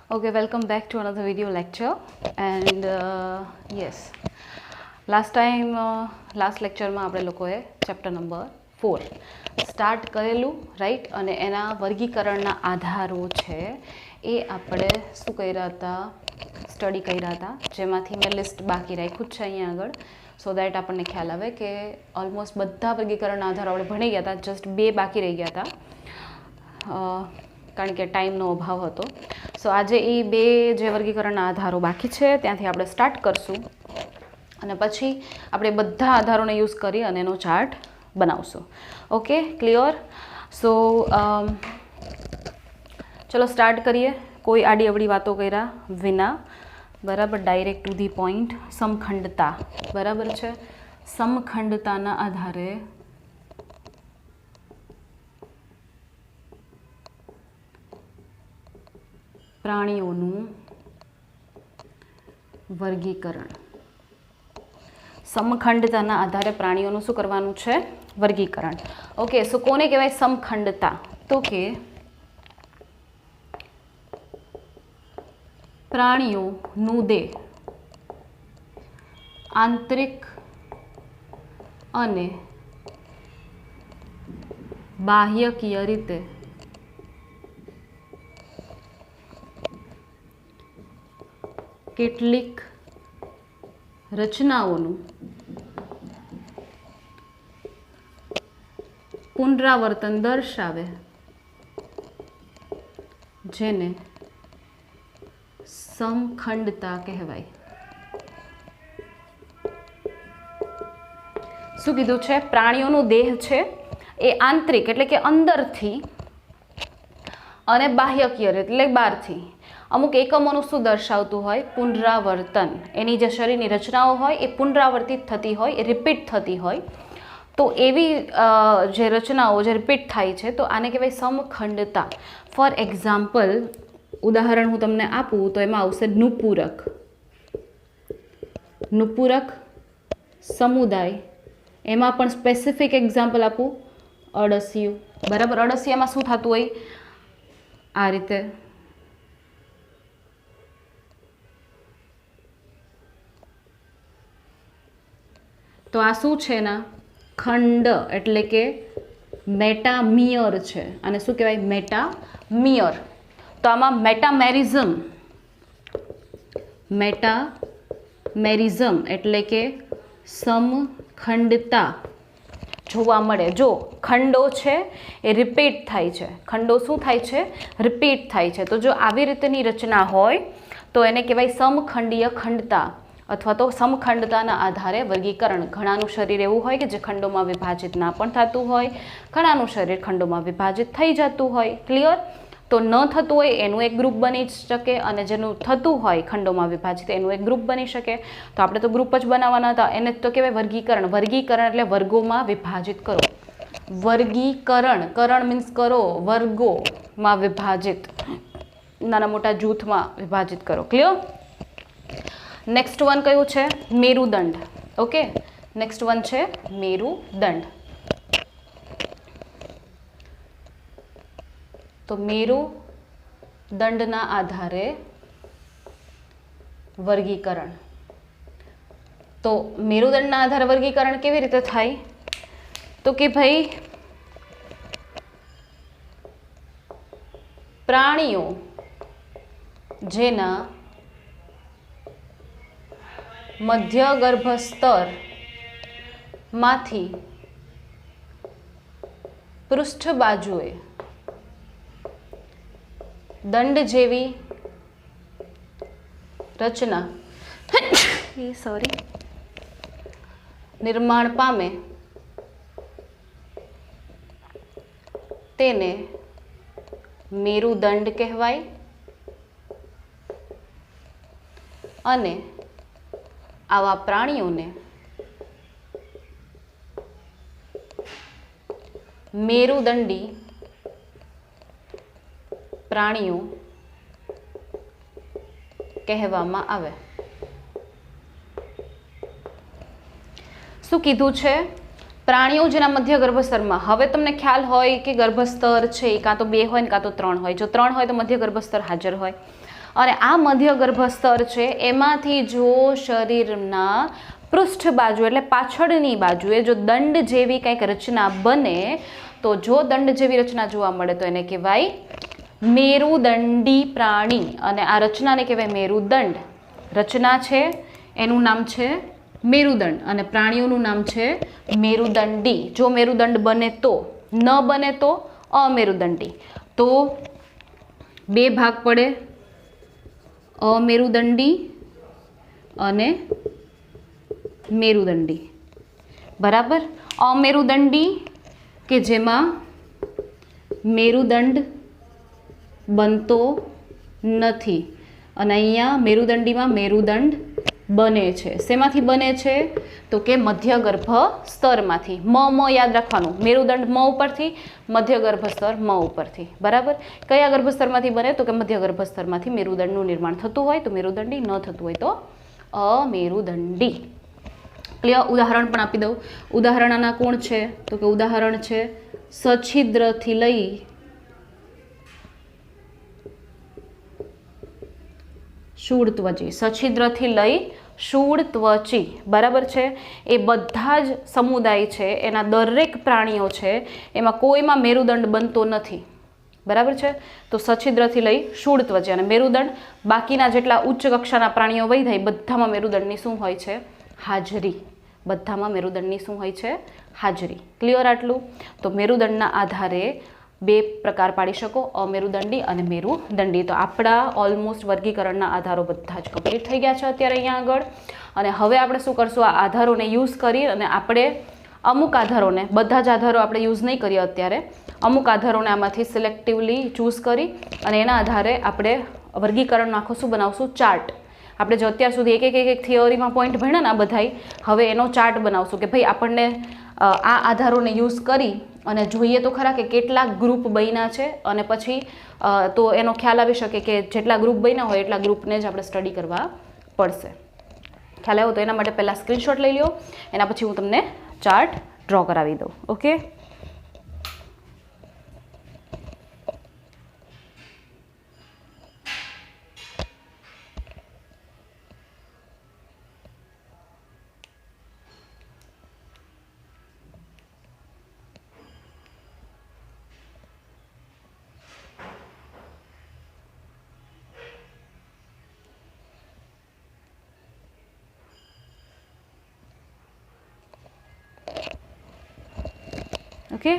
Okay, welcome back to another video lecture. And yes, last lecture માં આપણે લોકોએ chapter number 4 start કરેલું, right? અને એના વર્ગીકરણના આધારો છે એ આપણે શું કર્યા હતા, સ્ટડી કર્યા હતા, જેમાંથી મેં લિસ્ટ બાકી રાખ્યું છે અહીંયા આગળ, સો દેટ આપણને ખ્યાલ આવે કે ઓલમોસ્ટ બધા વર્ગીકરણના આધારો આપણે ભણી ગયા હતા, જસ્ટ 2 બાકી રહી ગયા હતા કારણ કે ટાઈમનો અભાવ હતો. સો આજે એ 2 જે વર્ગીકરણના આધારો બાકી છે ત્યાંથી આપણે સ્ટાર્ટ કરશું અને પછી આપણે બધા આધારોને યુઝ કરી અને એનો ચાર્ટ બનાવશું. Okay, clear? સો ચલો સ્ટાર્ટ કરીએ, કોઈ આડી અવળી વાતો કર્યા વિના, બરાબર? Direct to the point. સમખંડતા, બરાબર છે? સમખંડતાના આધારે પ્રાણીઓનું વર્ગીકરણ. સમખંડતાના આધારે પ્રાણીઓનું શું કરવાનું છે? વર્ગીકરણ. ઓકે, સો કોને કહેવાય સમખંડતા? તો કે પ્રાણીઓનું દેહ આંતરિક અને બાહ્યકીય રીતે કેટલીક રચનાઓનું પુનરાવર્તન દર્શાવે, જેને સમખંડતા કહેવાય. શું કીધું છે? પ્રાણીઓનું દેહ છે એ આંતરિક એટલે કે અંદરથી અને બાહ્યકીય એટલે બહારથી અમુક એકમોનું શું દર્શાવતું હોય? પુનરાવર્તન. એની જે શરીરની રચનાઓ હોય એ પુનરાવર્તિત થતી હોય, એ રિપીટ થતી હોય. તો એવી જે રચનાઓ જે રિપીટ થાય છે તો આને કહેવાય સમખંડતા. ફોર એક્ઝામ્પલ, ઉદાહરણ હું તમને આપું તો એમાં આવશે નુપુરક. નુપુરક સમુદાય. એમાં પણ સ્પેસિફિક એક્ઝામ્પલ આપું, અળસિયું. બરાબર? અળસિયામાં શું થતું હોય? આ રીતે તો આ શું છે ના? ખંડ એટલે કે મેટામિયર છે. અને શું કહેવાય? મેટામિયર. તો આમાં મેટામેરિઝમ એટલે કે સમખંડતા જોવા મળે. જો ખંડો છે એ રિપીટ થાય છે, ખંડો શું થાય છે? રિપીટ થાય છે. તો જો આવી રીતની રચના હોય તો એને કહેવાય સમખંડીય ખંડતા અથવા તો સમખંડતાના આધારે વર્ગીકરણ. ઘણાનું શરીર એવું હોય કે જે ખંડોમાં વિભાજિત ના પણ થતું હોય, ઘણાનું શરીર ખંડોમાં વિભાજિત થઈ જતું હોય. ક્લિયર? તો ન થતું હોય એનું એક ગ્રુપ બની શકે અને જેનું થતું હોય ખંડોમાં વિભાજિત એનું એક ગ્રુપ બની શકે. તો આપણે તો ગ્રુપ જ બનાવવાના હતા, એને તો કહેવાય વર્ગીકરણ. વર્ગીકરણ એટલે વર્ગોમાં વિભાજિત કરો. વર્ગીકરણ, કરણ મીન્સ કરો, વર્ગોમાં વિભાજિત, નાના મોટા જૂથમાં વિભાજિત કરો. ક્લિયર? નેક્સ્ટ વન કયું છે? મેરુદંડ. ઓકે, નેક્સ્ટ વન છે મેરુદંડ. તો મેરુદંડના આધારે વર્ગીકરણ. તો મેરુદંડના આધારે વર્ગીકરણ કેવી રીતે થાય? તો કે ભાઈ પ્રાણીઓ જેના મધ્ય ગર્ભ સ્તર માંથી પૃષ્ઠ બાજુએ દંડ જેવી રચના નિર્માણ પામે તેને મેરુદંડ કહેવાય. અને આવા પ્રાણીઓને મેરુદંડી પ્રાણીઓ કહેવામાં આવે. શું કીધું છે? પ્રાણીઓ જેના મધ્ય ગર્ભસ્તરમાં, હવે તમને ખ્યાલ હોય કે ગર્ભસ્તર છે એ કાં તો 2 હોય ને કાં તો 3 હોય. જો 3 હોય તો મધ્ય ગર્ભસ્તર હાજર હોય અને આ મધ્ય ગર્ભ સ્તર છે એમાંથી જો શરીરના પૃષ્ઠ બાજુ એટલે પાછળની બાજુએ જો દંડ જેવી કંઈક રચના બને, તો જો દંડ જેવી રચના જોવા મળે તો એને કહેવાય મેરુદંડી પ્રાણી. અને આ રચનાને કહેવાય મેરુદંડ. રચના છે એનું નામ છે મેરુદંડ અને પ્રાણીઓનું નામ છે મેરુદંડી. જો મેરુદંડ બને તો, ન બને તો અમેરુદંડી. તો બે ભાગ પડે, અમેરુદંડી અને મેરુદંડી. બરાબર. અમેરુદંડી કે જેમાં મેરુદંડ બનતો નથી અને અહીંયા મેરુદંડીમાં મેરુદંડ બને છે. શેમાંથી બને છે? તો કે મધ્ય ગર્ભ સ્તરમાંથી. મ યાદ રાખવાનું. મેરુદંડ મ ઉપરથી, મધ્ય ગર્ભ સ્તર મ ઉપરથી. બરાબર. કયા ગર્ભસ્તરમાંથી બને? તો કે મધ્ય ગર્ભસ્તરમાંથી મેરુદંડનું નિર્માણ થતું હોય તો મેરુદંડી, ન થતું હોય તો અમેરુદંડી. ક્લિયર? ઉદાહરણ પણ આપી દઉં. ઉદાહરણ આના કોણ છે? તો કે ઉદાહરણ છે સછિદ્રથી લઈ શૂળત્વચી. સછિદ્રથી લઈ શૂળત્વચી. બરાબર છે. એ બધા જ સમુદાય છે, એના દરેક પ્રાણીઓ છે, એમાં કોઈમાં મેરુદંડ બનતો નથી. બરાબર છે. તો સછિદ્રથી લઈ શૂળત્વચી અને મેરુદંડ, બાકીના જેટલા ઉચ્ચ કક્ષાના પ્રાણીઓ વહી થાય બધામાં મેરુદંડની શું હોય છે? હાજરી. બધામાં મેરુદંડની શું હોય છે? હાજરી. ક્લિયર આટલું? તો મેરુદંડના આધારે બે પ્રકાર પાડી શકો, અમેરુદંડી અને મેરુદંડી. તો આપણા ઓલમોસ્ટ વર્ગીકરણના આધારો બધા જ કમ્પ્લીટ થઈ ગયા છે અત્યારે અહીંયા આગળ. અને હવે આપણે શું કરશું? આ આધારોને યુઝ કરી અને આપણે અમુક આધારોને, બધા જ આધારો આપણે યુઝ નહીં કરીએ અત્યારે, અમુક આધારોને આમાંથી સિલેક્ટિવલી ચૂઝ કરી અને એના આધારે આપણે વર્ગીકરણ આખો શું બનાવશું? ચાર્ટ. આપણે જો અત્યાર સુધી એક થિયરીમાં પોઈન્ટ ભણ્યા ને આ બધાય, હવે એનો ચાર્ટ બનાવશું કે ભાઈ આપણને આ આધારોને યુઝ કરી અને જોઈએ તો ખરા કે કેટલા ગ્રુપ બન્યા છે અને પછી તો એનો ખ્યાલ આવી શકે કે જેટલા ગ્રુપ બન્યા હોય એટલા ગ્રુપને જ આપણે સ્ટડી કરવા પડશે. ખ્યાલ આવ્યો? તો એના માટે પહેલાં સ્ક્રીનશોટ લઈ લો, એના પછી હું તમને ચાર્ટ ડ્રો કરાવી દઉં. Okay. Okay,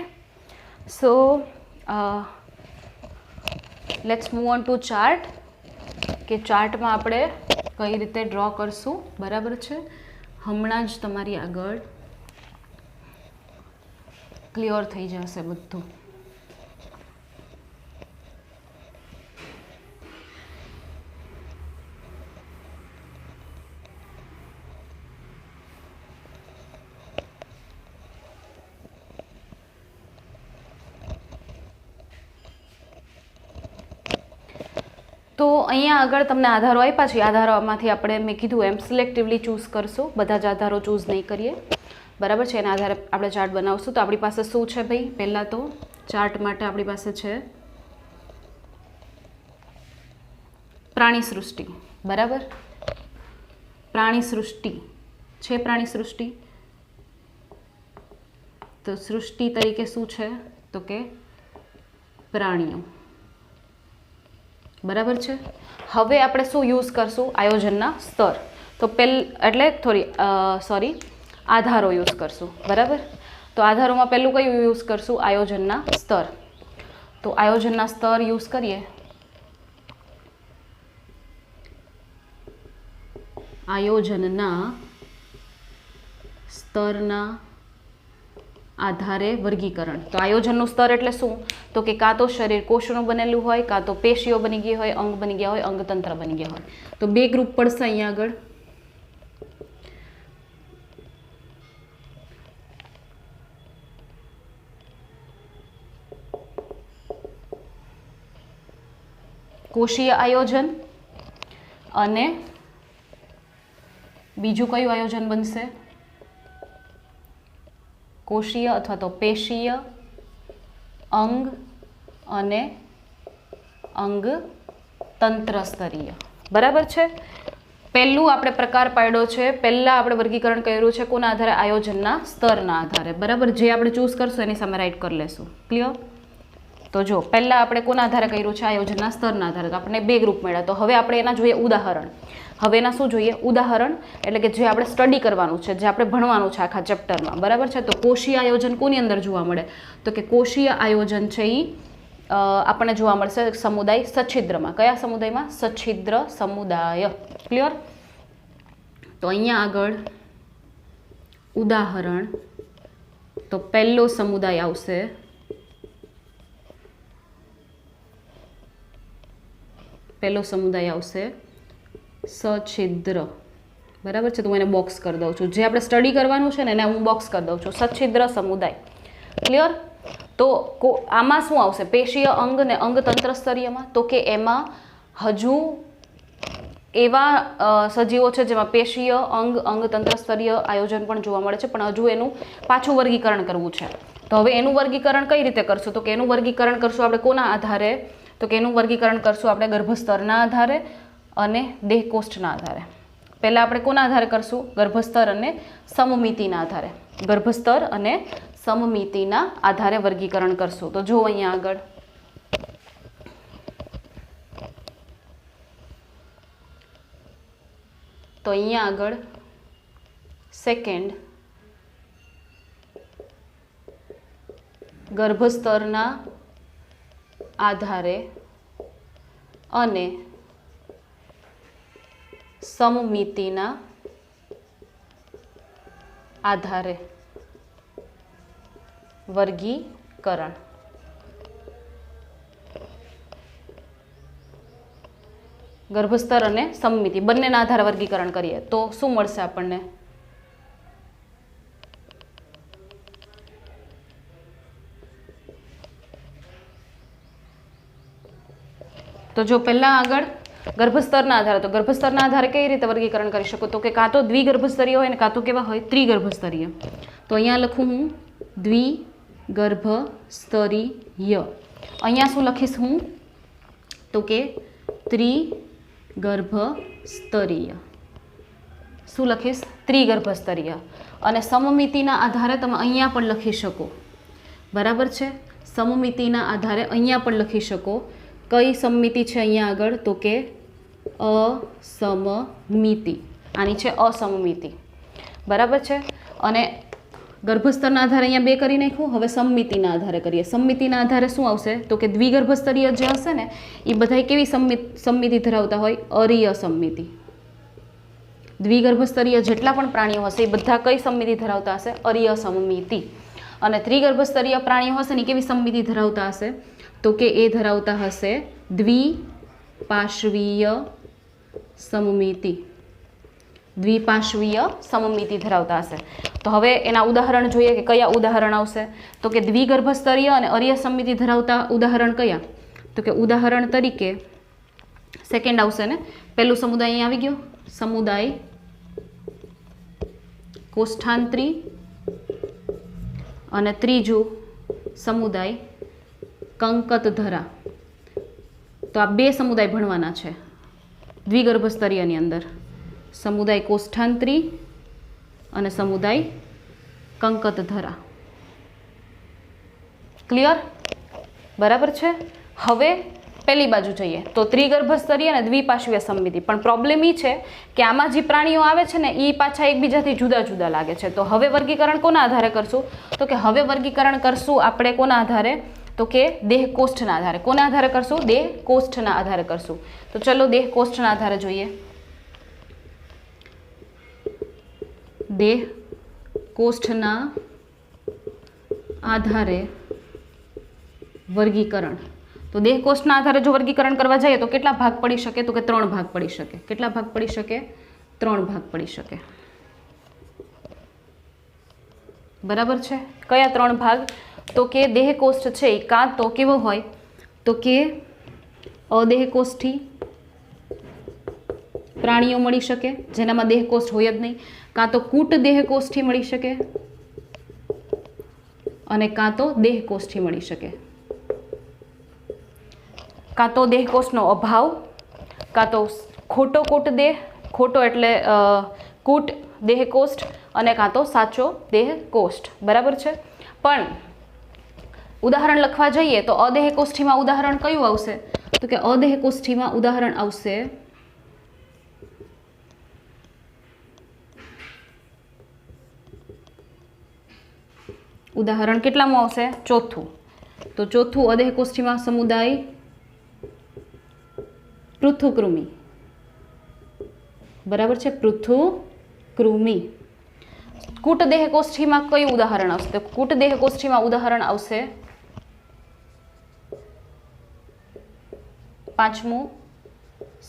so let's move on to chart. કે ચાર્ટમાં આપણે કઈ રીતે ડ્રો કરશું. બરાબર છે. હમણાં જ તમારી આગળ ક્લિયર થઈ જશે બધું. તો અહીંયા આગળ તમને આધારો આપ્યા છે. આધારોમાંથી આપણે મેં કીધું એમ સિલેક્ટિવલી ચૂઝ કરશું. બધા જ આધારો ચૂઝ નહીં કરીએ. બરાબર છે. એના આધારે આપણે ચાર્ટ બનાવશું. તો આપણી પાસે શું છે ભાઈ? પહેલાં તો ચાર્ટ માટે આપણી પાસે છે પ્રાણી સૃષ્ટિ. બરાબર. પ્રાણી સૃષ્ટિ છે. પ્રાણી સૃષ્ટિ તો સૃષ્ટિ તરીકે શું છે? તો કે પ્રાણીઓ. બરાબર છે. હવે આપણે શું યુઝ કરશું? આયોજનના સ્તર. તો આધારો યુઝ કરશું. બરાબર. તો આધારોમાં પહેલું કયું યુઝ કરશું? આયોજનના સ્તર. તો આયોજનના સ્તર યુઝ કરીએ. આયોજનના સ્તરના આધારે વર્ગીકરણ. તો આયોજનનું સ્તર એટલે શું? તો કે કાં તો શરીર કોષનું બનેલું હોય, કાં તો પેશીઓ બની ગઈ હોય, અંગ બની ગયા હોય, અંગતંત્ર બની ગયા હોય. તો બે ગ્રુપ પડશે અહીંયા આગળ. કોષીય આયોજન અને બીજું કયું આયોજન બનશે? કોષીય અથવા તો પેશીય, અંગ અને અંગ તંત્ર સ્તરીય. બરાબર છે. પહેલું આપણે પ્રકાર પાડ્યો છે, પહેલાં આપણે વર્ગીકરણ કર્યું છે કોના આધારે? આયોજનના સ્તરના આધારે. બરાબર, જે આપણે ચૂઝ કરશું એની સામે રાઈટ કરી લેશું. ક્લિયર? તો જો પહેલાં આપણે કોના આધારે કર્યું છે? આયોજનના સ્તરના આધારે. તો આપણે 2 ગ્રુપ મળ્યા. તો હવે આપણે એના જોઈએ ઉદાહરણ. હવે એના શું જોઈએ? ઉદાહરણ એટલે કે જે આપણે સ્ટડી કરવાનું છે, જે આપણે ભણવાનું છે આખા ચેપ્ટરમાં. બરાબર છે. તો કોષીય આયોજન કોની અંદર જોવા મળે? તો કે કોષીય આયોજન છે એ આપણને જોવા મળશે સમુદાય સચ્છિદ્રમાં. કયા સમુદાયમાં? સચ્છિદ્ર સમુદાય. ક્લિયર? તો અહીંયા આગળ ઉદાહરણ, તો પહેલો સમુદાય આવશે સચ્છિદ્ર. બરાબર છે. તો હું એને બોક્સ કરી દઉં છું. જે આપણે સ્ટડી કરવાનું છે ને એને હું બોક્સ કરી દઉં છું. સચ્છિદ્ર સમુદાય. ક્લિયર? તો આમાં શું આવશે? પેશીય અંગ ને અંગતંત્ર સ્તરીયમાં. તો કે એમાં હજુ એવા સજીવો છે જેમાં પેશીય અંગતંત્ર સ્તરીય આયોજન પણ જોવા મળે છે, પણ હજુ એનું પાછું વર્ગીકરણ કરવું છે. તો હવે એનું વર્ગીકરણ કઈ રીતે કરશું? તો કે એનું વર્ગીકરણ કરશું આપણે કોના આધારે? તો કે એનું વર્ગીકરણ કરશું આપણે ગર્ભસ્તરના આધારે અને દેહકોષ્ઠના આધારે. પહેલાં આપણે કોના આધારે કરશું? ગર્ભસ્તર અને સમમિતિના આધારે. ગર્ભસ્તર અને સમમિતિના આધારે વર્ગીકરણ કરશું. તો જો અહીંયા આગળ સેકન્ડ ગર્ભસ્તરના આધારે અને સમમિતિના આધારે વર્ગીકરણ. ગર્ભસ્તર અને સમમિતિ બંનેના આધારે વર્ગીકરણ કરીએ તો શું મળશે આપણને? તો જો પહેલા આગળ ગર્ભસ્તરના આધારે, તો ગર્ભસ્તરના આધારે કઈ રીતે વર્ગીકરણ કરી શકો? તો કે કાં તો દ્વિગર્ભસ્તરીય હોય ને કાં તો કેવા હોય? ત્રિગર્ભસ્તરીય. તો અહીંયા લખું હું દ્વિગર્ભસ્તરીય. અહીંયા શું લખીશ હું? તો કે ત્રિગર્ભસ્તરીય. શું લખીશ? ત્રિગર્ભસ્તરીય. અને સમમિતિના આધારે તમે અહીંયા પણ લખી શકો. બરાબર છે. સમમિતિના આધારે અહીંયા પણ લખી શકો. કઈ સમમિતિ છે અહીંયા આગળ? તો કે અસમમિતિ. આની છે અસમમિતિ. બરાબર છે. અને ગર્ભસ્તરના આધારે અહીંયા 2 કરી નાખ્યું. હવે સમમિતિના આધારે કરીએ. સમમિતિના આધારે શું આવશે? તો કે દ્વિગર્ભસ્તરીય જે હશે ને એ બધા કેવી સમમિતિ ધરાવતા હોય? અરીય સમમિતિ. દ્વિગર્ભસ્તરીય જેટલા પણ પ્રાણીઓ હશે એ બધા કઈ સમમિતિ ધરાવતા હશે? અરીય સમમિતિ. અને ત્રિગર્ભસ્તરીય પ્રાણીઓ હશે ને કેવી સમમિતિ ધરાવતા હશે? તો કે એ ધરાવતા હશે દ્વિપાર્શ્વીય સમમિતિ. દ્વિપાર્શ્વીય સમમિતિ ધરાવતા હશે. તો હવે એના ઉદાહરણ જોઈએ કે કયા ઉદાહરણ આવશે? તો કે દ્વિગર્ભસ્તરીય અને અરીય સમમિતિ ધરાવતા ઉદાહરણ કયા? તો કે ઉદાહરણ તરીકે સેકન્ડ આવશે ને. પહેલું સમુદાય અહીં આવી ગયો, સમુદાય કોષ્ઠાંત્રી, અને ત્રીજું સમુદાય કંકતધરા. તો આ 2 સમુદાય ભણવાના છે દ્વિગર્ભસ્તરીયની અંદર. સમુદાય કોષ્ઠાંત્રી અને સમુદાય કંકતધરા. ક્લિયર? બરાબર છે. હવે પહેલી બાજુ જઈએ તો ત્રિગર્ભસ્તરીય અને દ્વિપાર્શ્વીય સમમિતિ. પણ પ્રોબ્લેમ એ છે કે આમાં જે પ્રાણીઓ આવે છે ને એ પાછા એકબીજાથી જુદા જુદા લાગે છે. તો હવે વર્ગીકરણ કોના આધારે કરશું? તો કે હવે વર્ગીકરણ કરશું આપણે કોના આધારે? તો કે દેહકોષ્ઠના આધારે. કોના આધારે કરશું? દેહકોષ્ઠના આધારે કરશું. તો ચલો દેહકોષ્ઠના આધારે જોઈએ. દેહકોષ્ઠના આધારે વર્ગીકરણ. તો દેહકોષ્ઠના આધારે જો વર્ગીકરણ કરવા જઈએ તો કેટલા ભાગ પડી શકે? તો કે 3 ભાગ પડી શકે. કેટલા ભાગ પડી શકે? 3 ભાગ પડી શકે. બરાબર છે. કયા 3 ભાગ? તો કે દેહકોષ્ઠ છે એ કાં તો કેવો હોય? તો કે અદેહકોષ્ઠી પ્રાણીઓ મળી શકે જેનામાં દેહકોષ્ઠ હોય જ નહીં, કાં તો કૂટ દેહકોષ્ઠી મળી શકે અને કાં તો દેહકોષ્ઠી મળી શકે. કાં તો દેહકોષ્ઠનો અભાવ કાં તો ખોટો કૂટ દેહ, ખોટો એટલે કૂટ દેહ કોષ્ઠ, અને કાં તો સાચો દેહ કોષ્ઠ, બરાબર છે. પણ ઉદાહરણ લખવા જઈએ તો અદેહ કોષ્ઠીમાં ઉદાહરણ કયું આવશે? તો કે અદેહ કોષ્ઠીમાં ઉદાહરણ આવશે ઉદાહરણ કેટલામાં આવશે? ચોથું. તો ચોથું અદેહ કોષ્ઠીમાં સમુદાય પૃથુકૃમિ, બરાબર છે, પૃથુકૃમિ. કૂટદેહ કોષ્ઠીમાં કયું ઉદાહરણ આવશે? તો કૂટદેહ કોષ્ઠીમાં ઉદાહરણ આવશે પાંચમું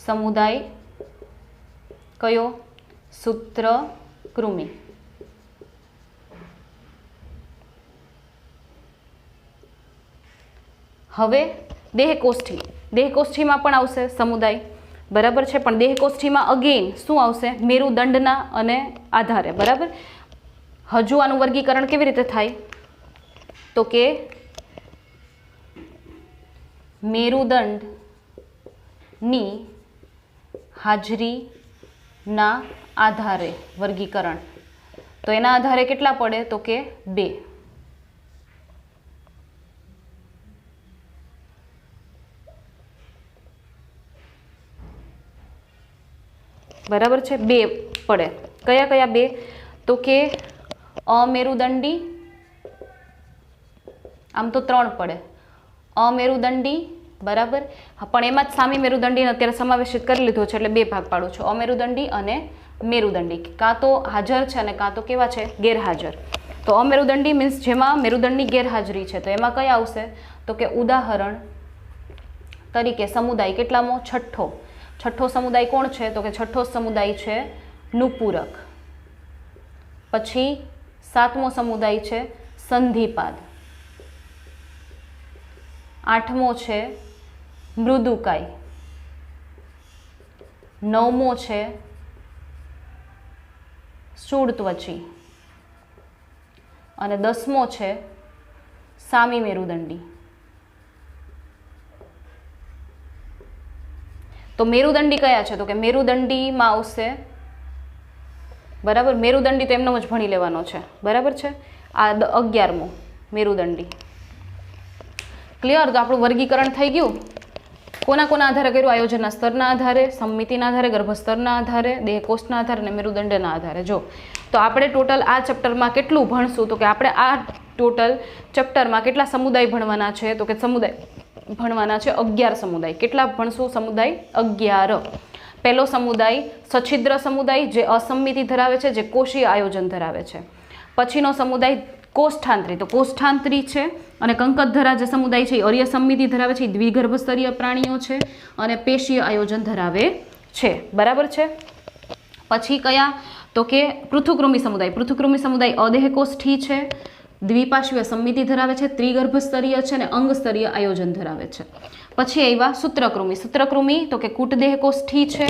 સમુદાય કયો? સૂત્રકૃમિ. હવે દેહકોષ્ઠી, દેહકોષ્ઠીમાં પણ આવશે સમુદાય, બરાબર છે, પણ દેહકોષ્ઠીમાં અગેન શું આવશે? મેરુદંડના અને આધારે, બરાબર. હજુ આનું વર્ગીકરણ કેવી રીતે થાય? તો કે મેરુદંડની હાજરીના આધારે વર્ગીકરણ. તો એના આધારે કેટલા પડે? તો કે 2. બરાબર છે, 2 પડે. કયા કયા 2? તો કે અમેરુદંડી, આમ તો 3 પડે. અમેરુદંડી, બરાબર, પણ એમાં જ સામી મેરુદંડીને અત્યારે સમાવેશિત કરી લીધો છે એટલે 2 ભાગ પાડું છું. અમેરુદંડી અને મેરુદંડી, કાં તો હાજર છે અને કાં તો કેવા છે? ગેરહાજર. તો અમેરુદંડી મીન્સ જેમાં મેરુદંડની ગેરહાજરી છે. તો એમાં કયા આવશે? તો કે ઉદાહરણ તરીકે સમુદાય કેટલામો? છઠ્ઠો. છઠ્ઠો સમુદાય કોણ છે? તો કે છઠ્ઠો સમુદાય છે નુપૂરક. પછી 7મો સમુદાય છે સંધિપાદ. 8મો છે મૃદુકાય. 9મો છે સ્થૂળત્વચી. અને 10મો છે સામી મેરુદંડી. તો મેરુદંડી કયા છે? તો કે મેરુદંડીમાં આવશે, બરાબર, મેરુદંડી તો એમનો જ ભણી લેવાનો છે, બરાબર છે. આ 11મો મેરુદંડી. ક્લિયર? તો આપણું વર્ગીકરણ થઈ ગયું. કોના કોના આધારે કર્યું? આયોજનના સ્તરના આધારે, સમમિતિના આધારે, ગર્ભસ્તરના આધારે, દેહકોષ્ઠના આધારે અને મેરુદંડના આધારે. જો તો આપણે ટોટલ આ ચેપ્ટરમાં કેટલું ભણશું? તો કે આપણે આ ટોટલ ચેપ્ટરમાં કેટલા સમુદાય ભણવાના છે? તો કે સમુદાય ભણવાના છે 11 સમુદાય. કેટલા ભણશું? સમુદાય 11. પહેલો સમુદાય સછિદ્ર સમુદાય, જે અસમિતિ ધરાવે છે, જે કોષીય આયોજન ધરાવે છે. પછીનો સમુદાય કોષ્ઠાંતરી, તો કોષ્ઠાંતરી છે. અને કંકતધરા જે સમુદાય છે એ અર્ય સમમિતિ ધરાવે છે, દ્વિગર્ભસ્તરીય પ્રાણીઓ છે અને પેશીય આયોજન ધરાવે છે, બરાબર છે. પછી કયા? તો કે પૃથુકૃમિ સમુદાય. પૃથુકૃમિ સમુદાય અદેહકોષ્ઠી છે, દ્વિપાર્શ્વીય સમમિતિ ધરાવે છે, ત્રિગર્ભસ્તરીય છે અને અંગસ્તરીય આયોજન ધરાવે છે. પછી આવ્યા સૂત્રકૃમિ. સૂત્રકૃમિ તો કે કૂટદેહકોષ્ઠી છે,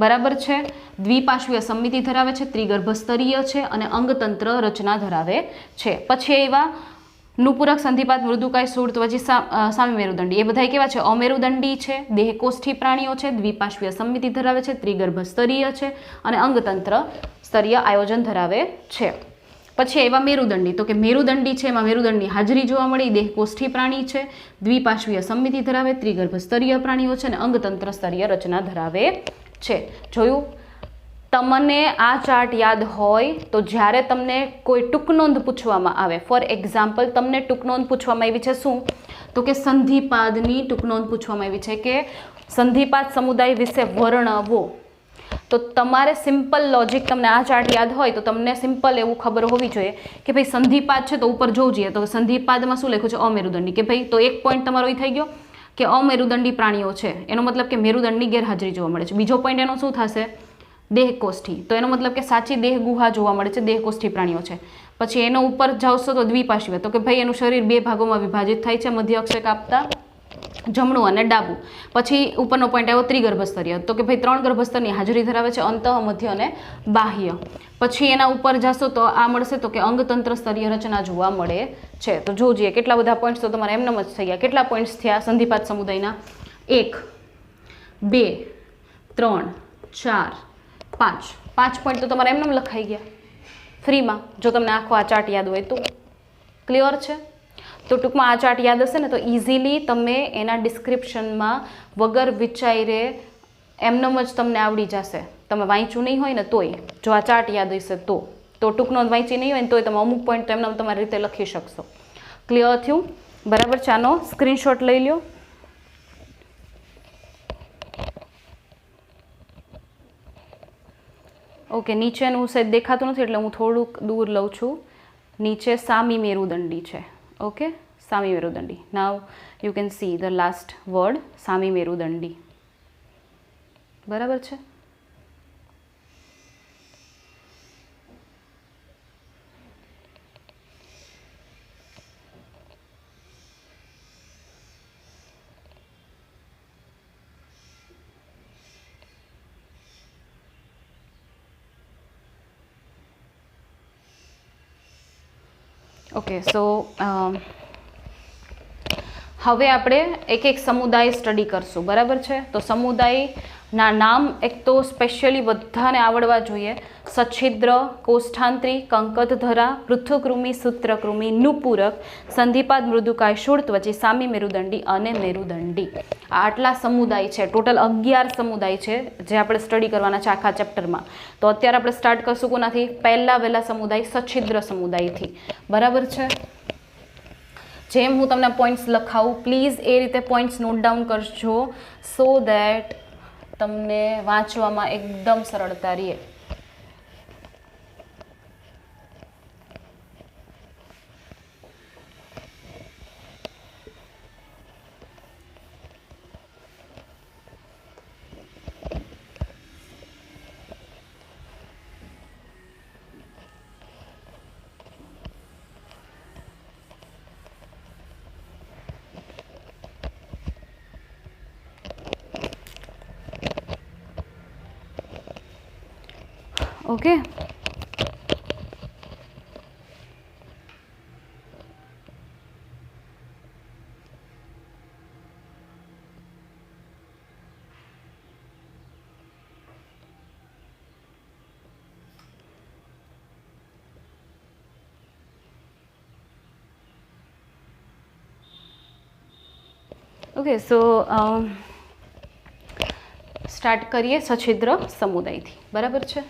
બરાબર છે, દ્વિપાર્શ્વીય સમમિતિ ધરાવે છે, ત્રિગર્ભસ્તરીય છે અને અંગતંત્ર રચના ધરાવે છે. પછી આવ્યા નુપૂરક, સંધિપાદ, મૃદુકાય, સ્થૂળત્વચી, સામી મેરુદંડી. એ બધા કેવા છે? અમેરુદંડી છે, દેહકોષ્ઠી પ્રાણીઓ છે, દ્વિપાર્શ્વીય સમમિતિ ધરાવે છે, ત્રિગર્ભસ્તરીય છે અને અંગતંત્ર સ્તરીય આયોજન ધરાવે છે. પછી એવા મેરુદંડી, તો કે મેરુદંડી છે, એમાં મેરુદંડની હાજરી જોવા મળી, દેહકોષ્ઠી પ્રાણી છે, દ્વિપાર્શ્વીય સમમિતિ ધરાવે, ત્રિગર્ભસ્તરીય પ્રાણીઓ છે અને અંગતંત્ર સ્તરીય રચના ધરાવે છે. જોયું? તમને આ ચાર્ટ યાદ હોય તો જ્યારે તમને કોઈ ટૂંકનોંધ પૂછવામાં આવે, ફોર એક્ઝામ્પલ તમને ટૂંકનોંધ પૂછવામાં આવી છે શું? તો કે સંધિપાદની ટૂંકનોંધ પૂછવામાં આવી છે કે સંધિપાદ સમુદાય વિશે વર્ણવો. તો તમારે સિમ્પલ લોજિક, તમને આ ચાર્ટ યાદ હોય તો તમને સિમ્પલ એવું ખબર હોવી જોઈએ કે ભાઈ સંધિપાદ છે તો ઉપર જોવું જોઈએ તો સંધિપાદમાં શું લખ્યું છે? અમેરુદંડી. કે ભાઈ તો એક પોઈન્ટ તમારો એ થઈ ગયો કે અમેરુદંડી પ્રાણીઓ છે, એનો મતલબ કે મેરુદંડની ગેરહાજરી જોવા મળે છે. બીજો પોઈન્ટ એનો શું થશે? દેહકોષ્ઠી, તો એનો મતલબ કે સાચી દેહ ગુહા જોવા મળે છે, દેહકોષ્ઠી પ્રાણીઓ છે. પછી એનો ઉપર જાવશો તો દ્વિપાર્શ્વીય, તો કે ભાઈ એનું શરીર 2 ભાગોમાં વિભાજિત થાય છે, મધ્ય અક્ષ કાપતા જમણું અને ડાબું. પછી ઉપરનો પોઈન્ટ આવ્યો ત્રિગર્ભસ્તરીય, તો કે ભાઈ 3 ગર્ભસ્તરની હાજરી ધરાવે છે, અંતઃ, મધ્ય અને બાહ્ય. પછી એના ઉપર જશો તો આ મળશે તો કે અંગતંત્ર સ્તરીય રચના જોવા મળે છે. તો જોજે કેટલા બધા પોઈન્ટ્સ તો તમારે એમનેમ જ થઈ ગયા. કેટલા પોઈન્ટ્સ થયા સંધિપાદ સમુદાયના? 1, 2, 3 4 5 5 પોઈન્ટ તો તમારે એમને લખાઈ ગયા ફ્રીમાં, જો તમને આખો આ ચાર્ટ યાદ હોય તો. ક્લિયર છે? તો ટૂંકમાં આ ચાર્ટ યાદ હશે ને તો ઇઝીલી તમે એના ડિસ્ક્રિપ્શનમાં વગર વિચારે એમનેમ જ તમને આવડી જશે. તમે વાંચ્યું નહીં હોય ને તોય, જો આ ચાર્ટ યાદ હશે તો ટૂંકનો વાંચી નહીં હોય ને તોય તમે અમુક પોઈન્ટ તો એમને તમારી રીતે લખી શકશો. ક્લિયર થયું? બરાબર છે. આનો સ્ક્રીનશોટ લઈ લો. ઓકે, નીચેનું સાહેબ દેખાતું નથી એટલે હું થોડુંક દૂર લઉં છું. નીચે સામી મેરુદંડી છે. ઓકે, સામી મેરુદંડી. Now you can see the last word સામી મેરુદંડી. બરાબર છે? ઓકે, સો હવે આપણે એક એક સમુદાય સ્ટડી કરશું. બરાબર છે? તો સમુદાયના નામ એક તો સ્પેશિયલી બધાને આવડવા જોઈએ. સચ્છિદ્ર, કોષ્ઠાંત્રી, કંકતધરા, પૃથુકૃમિ, સૂત્રકૃમિ, નુપૂરક, સંધિપાદ, મૃદુકાય, શૂળત્વચી, સામી મેરુદંડી અને મેરુદંડી. આ આટલા સમુદાય છે. ટોટલ 11 સમુદાય છે જે આપણે સ્ટડી કરવાના છે આખા ચેપ્ટરમાં. તો અત્યારે આપણે સ્ટાર્ટ કરશું કોનાથી? વહેલા સમુદાય સચ્છિદ્ર સમુદાયથી. બરાબર છે? જેમ હું તમને પોઈન્ટ્સ લખાવું પ્લીઝ એ રીતે પોઈન્ટ્સ નોટ ડાઉન કરજો સો દેટ તમને વાંચવામાં એકદમ સરળતા રહે. Okay, okay. સો સ્ટાર્ટ કરીએ સચ્છિદ્ર સમુદાયથી. બરાબર છે?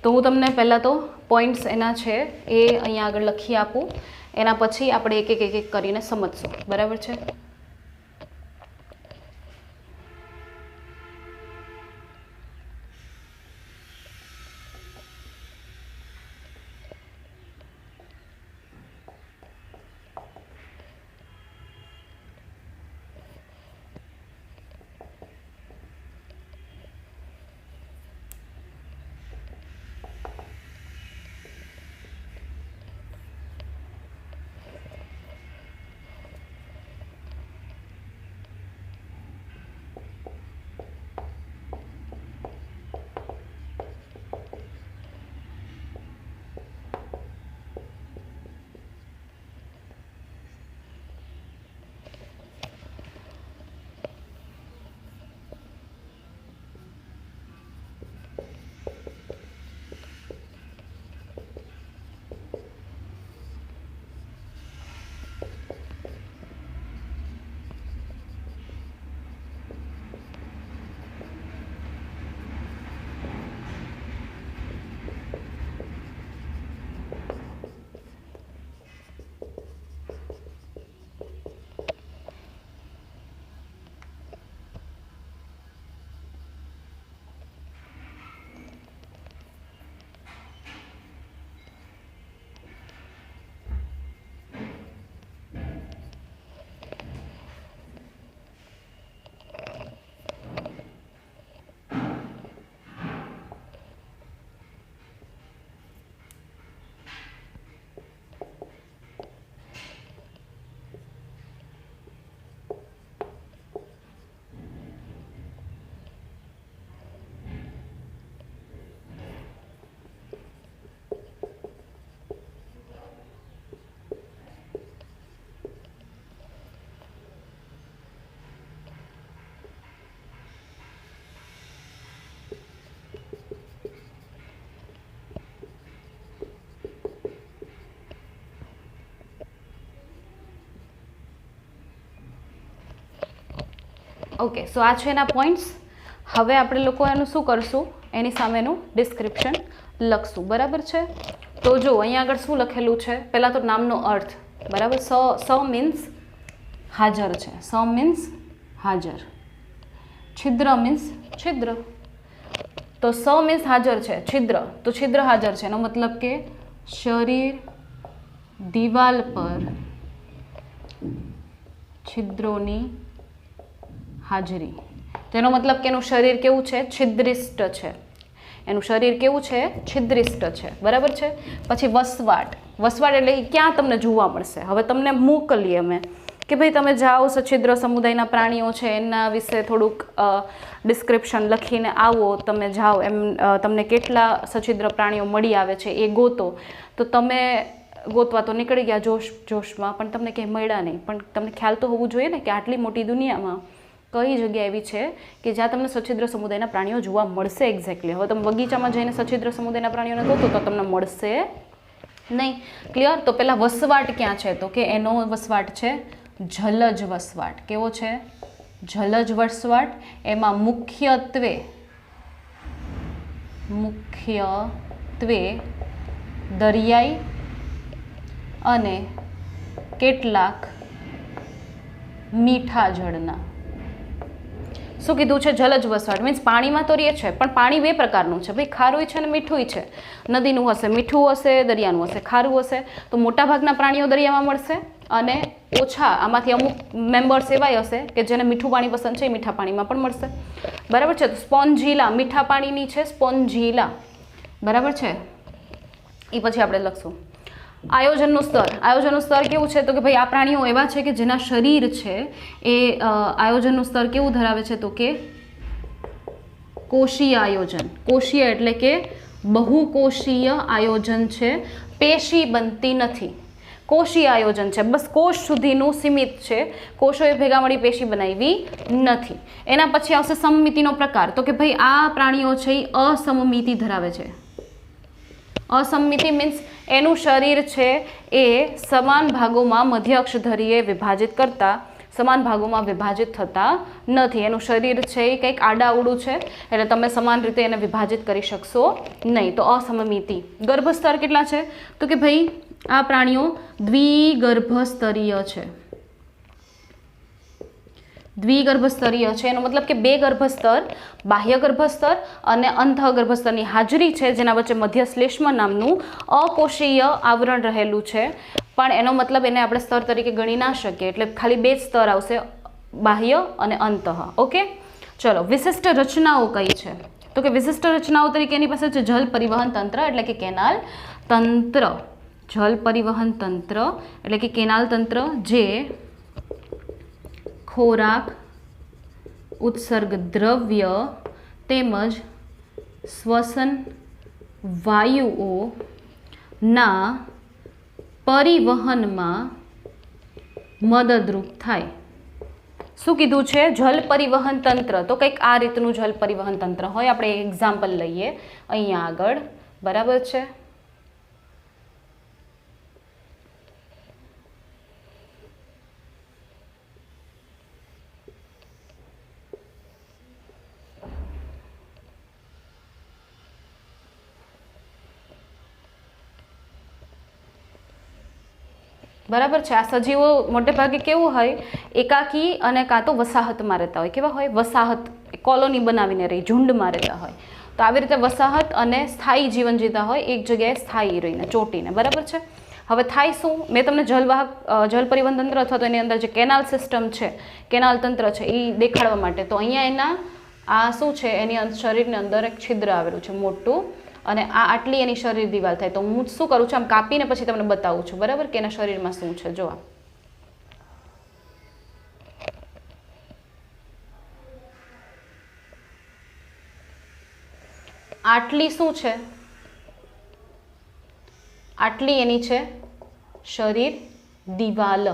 તો હું તમને પહેલાં તો પોઈન્ટ્સ એના છે એ અહીંયા આગળ લખી આપું, એના પછી આપણે એક એક કરીને સમજશું. બરાબર છે? ઓકે, સો આ છે એના પોઈન્ટ્સ. હવે આપણે લોકો એનું શું કરશું, એની સામેનું ડિસ્ક્રિપ્શન લખશું. બરાબર છે. તો જો અહીંયા આગળ શું લખેલું છે, પહેલાં તો નામનો અર્થ. બરાબર. સ મીન્સ હાજર છે. સ મીન્સ હાજર. છિદ્ર મીન્સ છિદ્ર. તો સ મીન્સ હાજર છે, છિદ્ર તો છિદ્ર હાજર છે, એનો મતલબ કે શરીર દિવાલ પર છિદ્રોની હાજરી. તેનો મતલબ કે એનું શરીર કેવું છે, છિદ્રિષ્ટ છે. એનું શરીર કેવું છે, છિદ્રિષ્ટ છે. બરાબર છે. પછી વસવાટ. વસવાટ એટલે ક્યાં તમને જોવા મળશે. હવે તમને મોકલીએ અમે કે ભાઈ તમે જાઓ સછિદ્ર સમુદાયના પ્રાણીઓ છે એના વિશે થોડુંક ડિસ્ક્રિપ્શન લખીને આવો. તમે જાઓ એમ તમને કેટલા સછિદ્ર પ્રાણીઓ મળી આવે છે એ ગોતો. તો તમે ગોતવા તો નીકળી ગયા જોશમાં, પણ તમને ક્યાંય મળ્યા નહીં. પણ તમને ખ્યાલ તો હોવું જોઈએ ને કે આટલી મોટી દુનિયામાં કઈ જગ્યા એવી છે કે જ્યાં તમને સછિદ્ર સમુદાયના પ્રાણીઓ જોવા મળશે. એક્ઝેક્ટલી. હવે તમે બગીચામાં જઈને સછિદ્ર સમુદાયના પ્રાણીઓને ગોતો તો તમને મળશે નહીં. ક્લિયર. તો પહેલાં વસવાટ ક્યાં છે, તો કે એનો વસવાટ છે જલજ વસવાટ. કેવો છે, જલજ વસવાટ. એમાં મુખ્યત્વે દરિયાઈ અને કેટલાક મીઠા જળના. શું કીધું છે, જલજ વસવાટ મીન્સ પાણીમાં તો રહે છે, પણ પાણી બે પ્રકારનું છે ભાઈ, ખારું છે અને મીઠું છે. નદીનું હશે, મીઠું હશે, દરિયાનું હશે, ખારું હશે. તો મોટાભાગના પ્રાણીઓ દરિયામાં મળશે અને ઓછા આમાંથી અમુક મેમ્બર્સ એવાય હશે કે જેને મીઠું પાણી પસંદ છે એ મીઠા પાણીમાં પણ મળશે. બરાબર છે. તો સ્પોન્જીલા મીઠા પાણીની છે, સ્પોન્જીલા. બરાબર છે. એ પછી આપણે લખશું. આયોજનનું સ્તર. આયોજનનું સ્તર કેવું છે, તો કે ભાઈ આ પ્રાણીઓ એવા છે કે જેના શરીર છે એ આયોજનનું સ્તર કેવું ધરાવે છે, તો કે કોષીય આયોજન. કોષીય એટલે કે બહુકોષીય આયોજન છે, પેશી બનતી નથી. કોષીય આયોજન છે, બસ કોષ સુધીનું સીમિત છે, કોષોએ ભેગા મળી પેશી બનાવી નથી. એના પછી આવશે સમમિતિનો પ્રકાર. તો કે ભાઈ આ પ્રાણીઓ છે એ અસમમિતિ ધરાવે છે. અસમમિતિ મીન્સ એનું શરીર છે એ સમાન ભાગોમાં મધ્ય અક્ષધરીએ વિભાજિત કરતા સમાન ભાગોમાં વિભાજિત થતા નથી. એનું શરીર છે એ કંઈક આડાઅવળું છે, એટલે તમે સમાન રીતે એને વિભાજિત કરી શકશો નહીં. તો અસમમિતિ. ગર્ભસ્તર કેટલા છે, તો કે ભાઈ આ પ્રાણીઓ દ્વિગર્ભસ્તરીય છે. દ્વિગર્ભસ્તરીય છે એનો મતલબ કે બે ગર્ભસ્તર, બાહ્ય ગર્ભસ્તર અને અંતઃ ગર્ભસ્તરની હાજરી છે, જેના વચ્ચે મધ્ય શ્લેષ્મ નામનું અકોષીય આવરણ રહેલું છે. પણ એનો મતલબ એને આપણે સ્તર તરીકે ગણી ના શકીએ, એટલે ખાલી બે જ સ્તર આવશે, બાહ્ય અને અંતઃ. ઓકે, ચલો. વિશિષ્ટ રચનાઓ કઈ છે, તો કે વિશિષ્ટ રચનાઓ તરીકે એની પાસે છે જલ પરિવહન તંત્ર એટલે કે કેનાલ તંત્ર. જલ પરિવહન તંત્ર એટલે કે કેનાલ તંત્ર, જે ખોરાક, ઉત્સર્ગ દ્રવ્ય તેમજ શ્વસન વાયુઓના પરિવહનમાં મદદરૂપ થાય. શું કીધું છે, જલ પરિવહન તંત્ર. તો કંઈક આ રીતનું જલ પરિવહન તંત્ર હોય. આપણે એક્ઝામ્પલ લઈએ અહીંયા આગળ. બરાબર છે. બરાબર છે. આ સજીવો મોટે ભાગે કેવું હોય, એકાકી અને કાં તો વસાહતમાં રહેતા હોય. કેવા હોય, વસાહત, કોલોની બનાવીને રહી, ઝુંડમાં રહેતા હોય. તો આવી રીતે વસાહત અને સ્થાયી જીવન જીવતા હોય, એક જગ્યાએ સ્થાયી રહીને, ચોટીને. બરાબર છે. હવે થાય શું, મેં તમને જલ પરિવહન તંત્ર અથવા તો એની અંદર જે કેનાલ સિસ્ટમ છે, કેનાલ તંત્ર છે એ દેખાડવા માટે. તો અહીંયા એના આ શું છે, એની શરીરની અંદર એક છિદ્ર આવેલું છે મોટું, અને આ આટલી એની શરીર દિવાલ થાય. તો હું શું કરું છું, આમ કાપીને પછી તમને બતાવું છું. બરાબર, કે એના શરીરમાં શું છે. જો આટલી શું છે, આટલી એની છે શરીર દિવાલ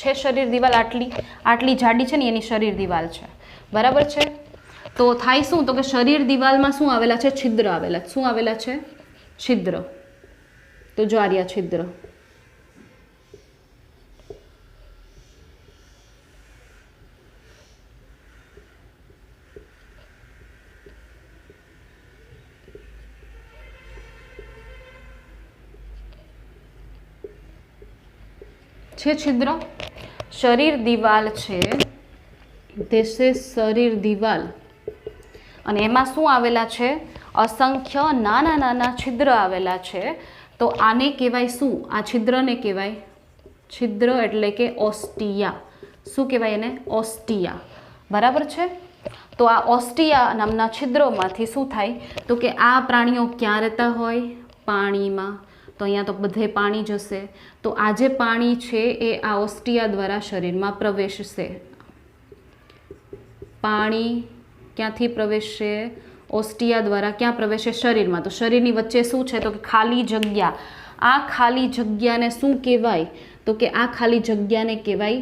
છે. શરીર દિવાલ આટલી જાડી છે ને એની શરીર દિવાલ છે. બરાબર છે. તો થાય શું, તો કે શરીર દિવાલમાં શું આવેલા છે, છિદ્ર આવેલા. શું આવેલા છે, છિદ્ર. તો જો આ રહ્યા છિદ્ર. છે છિદ્ર, શરીર દિવાલ છે, ધીસ ઇઝ શરીર દિવાલ, અને એમાં શું આવેલા છે? અસંખ્ય નાના નાના છિદ્ર આવેલા છે. તો આને કહેવાય શું? આ છિદ્રને કહેવાય છિદ્ર એટલે કે ઓસ્ટિયા. શું કહેવાય એને? ઓસ્ટિયા. બરાબર છે. તો આ ઓસ્ટિયા નામના છિદ્રોમાંથી શું થાય? તો કે આ પ્રાણીઓ ક્યાં રહેતા હોય? પાણીમાં. તો અહીંયા તો બધે પાણી જશે. તો આ જે પાણી છે એ આ ઓસ્ટિયા દ્વારા શરીરમાં પ્રવેશશે. પાણી ક્યાંથી પ્રવેશશે? ઓસ્ટિયા દ્વારા. ક્યાં પ્રવેશે? શરીરમાં. તો શરીરની વચ્ચે શું છે? તો કે ખાલી જગ્યા. આ ખાલી જગ્યાને શું કહેવાય? તો કે આ ખાલી જગ્યાને કહેવાય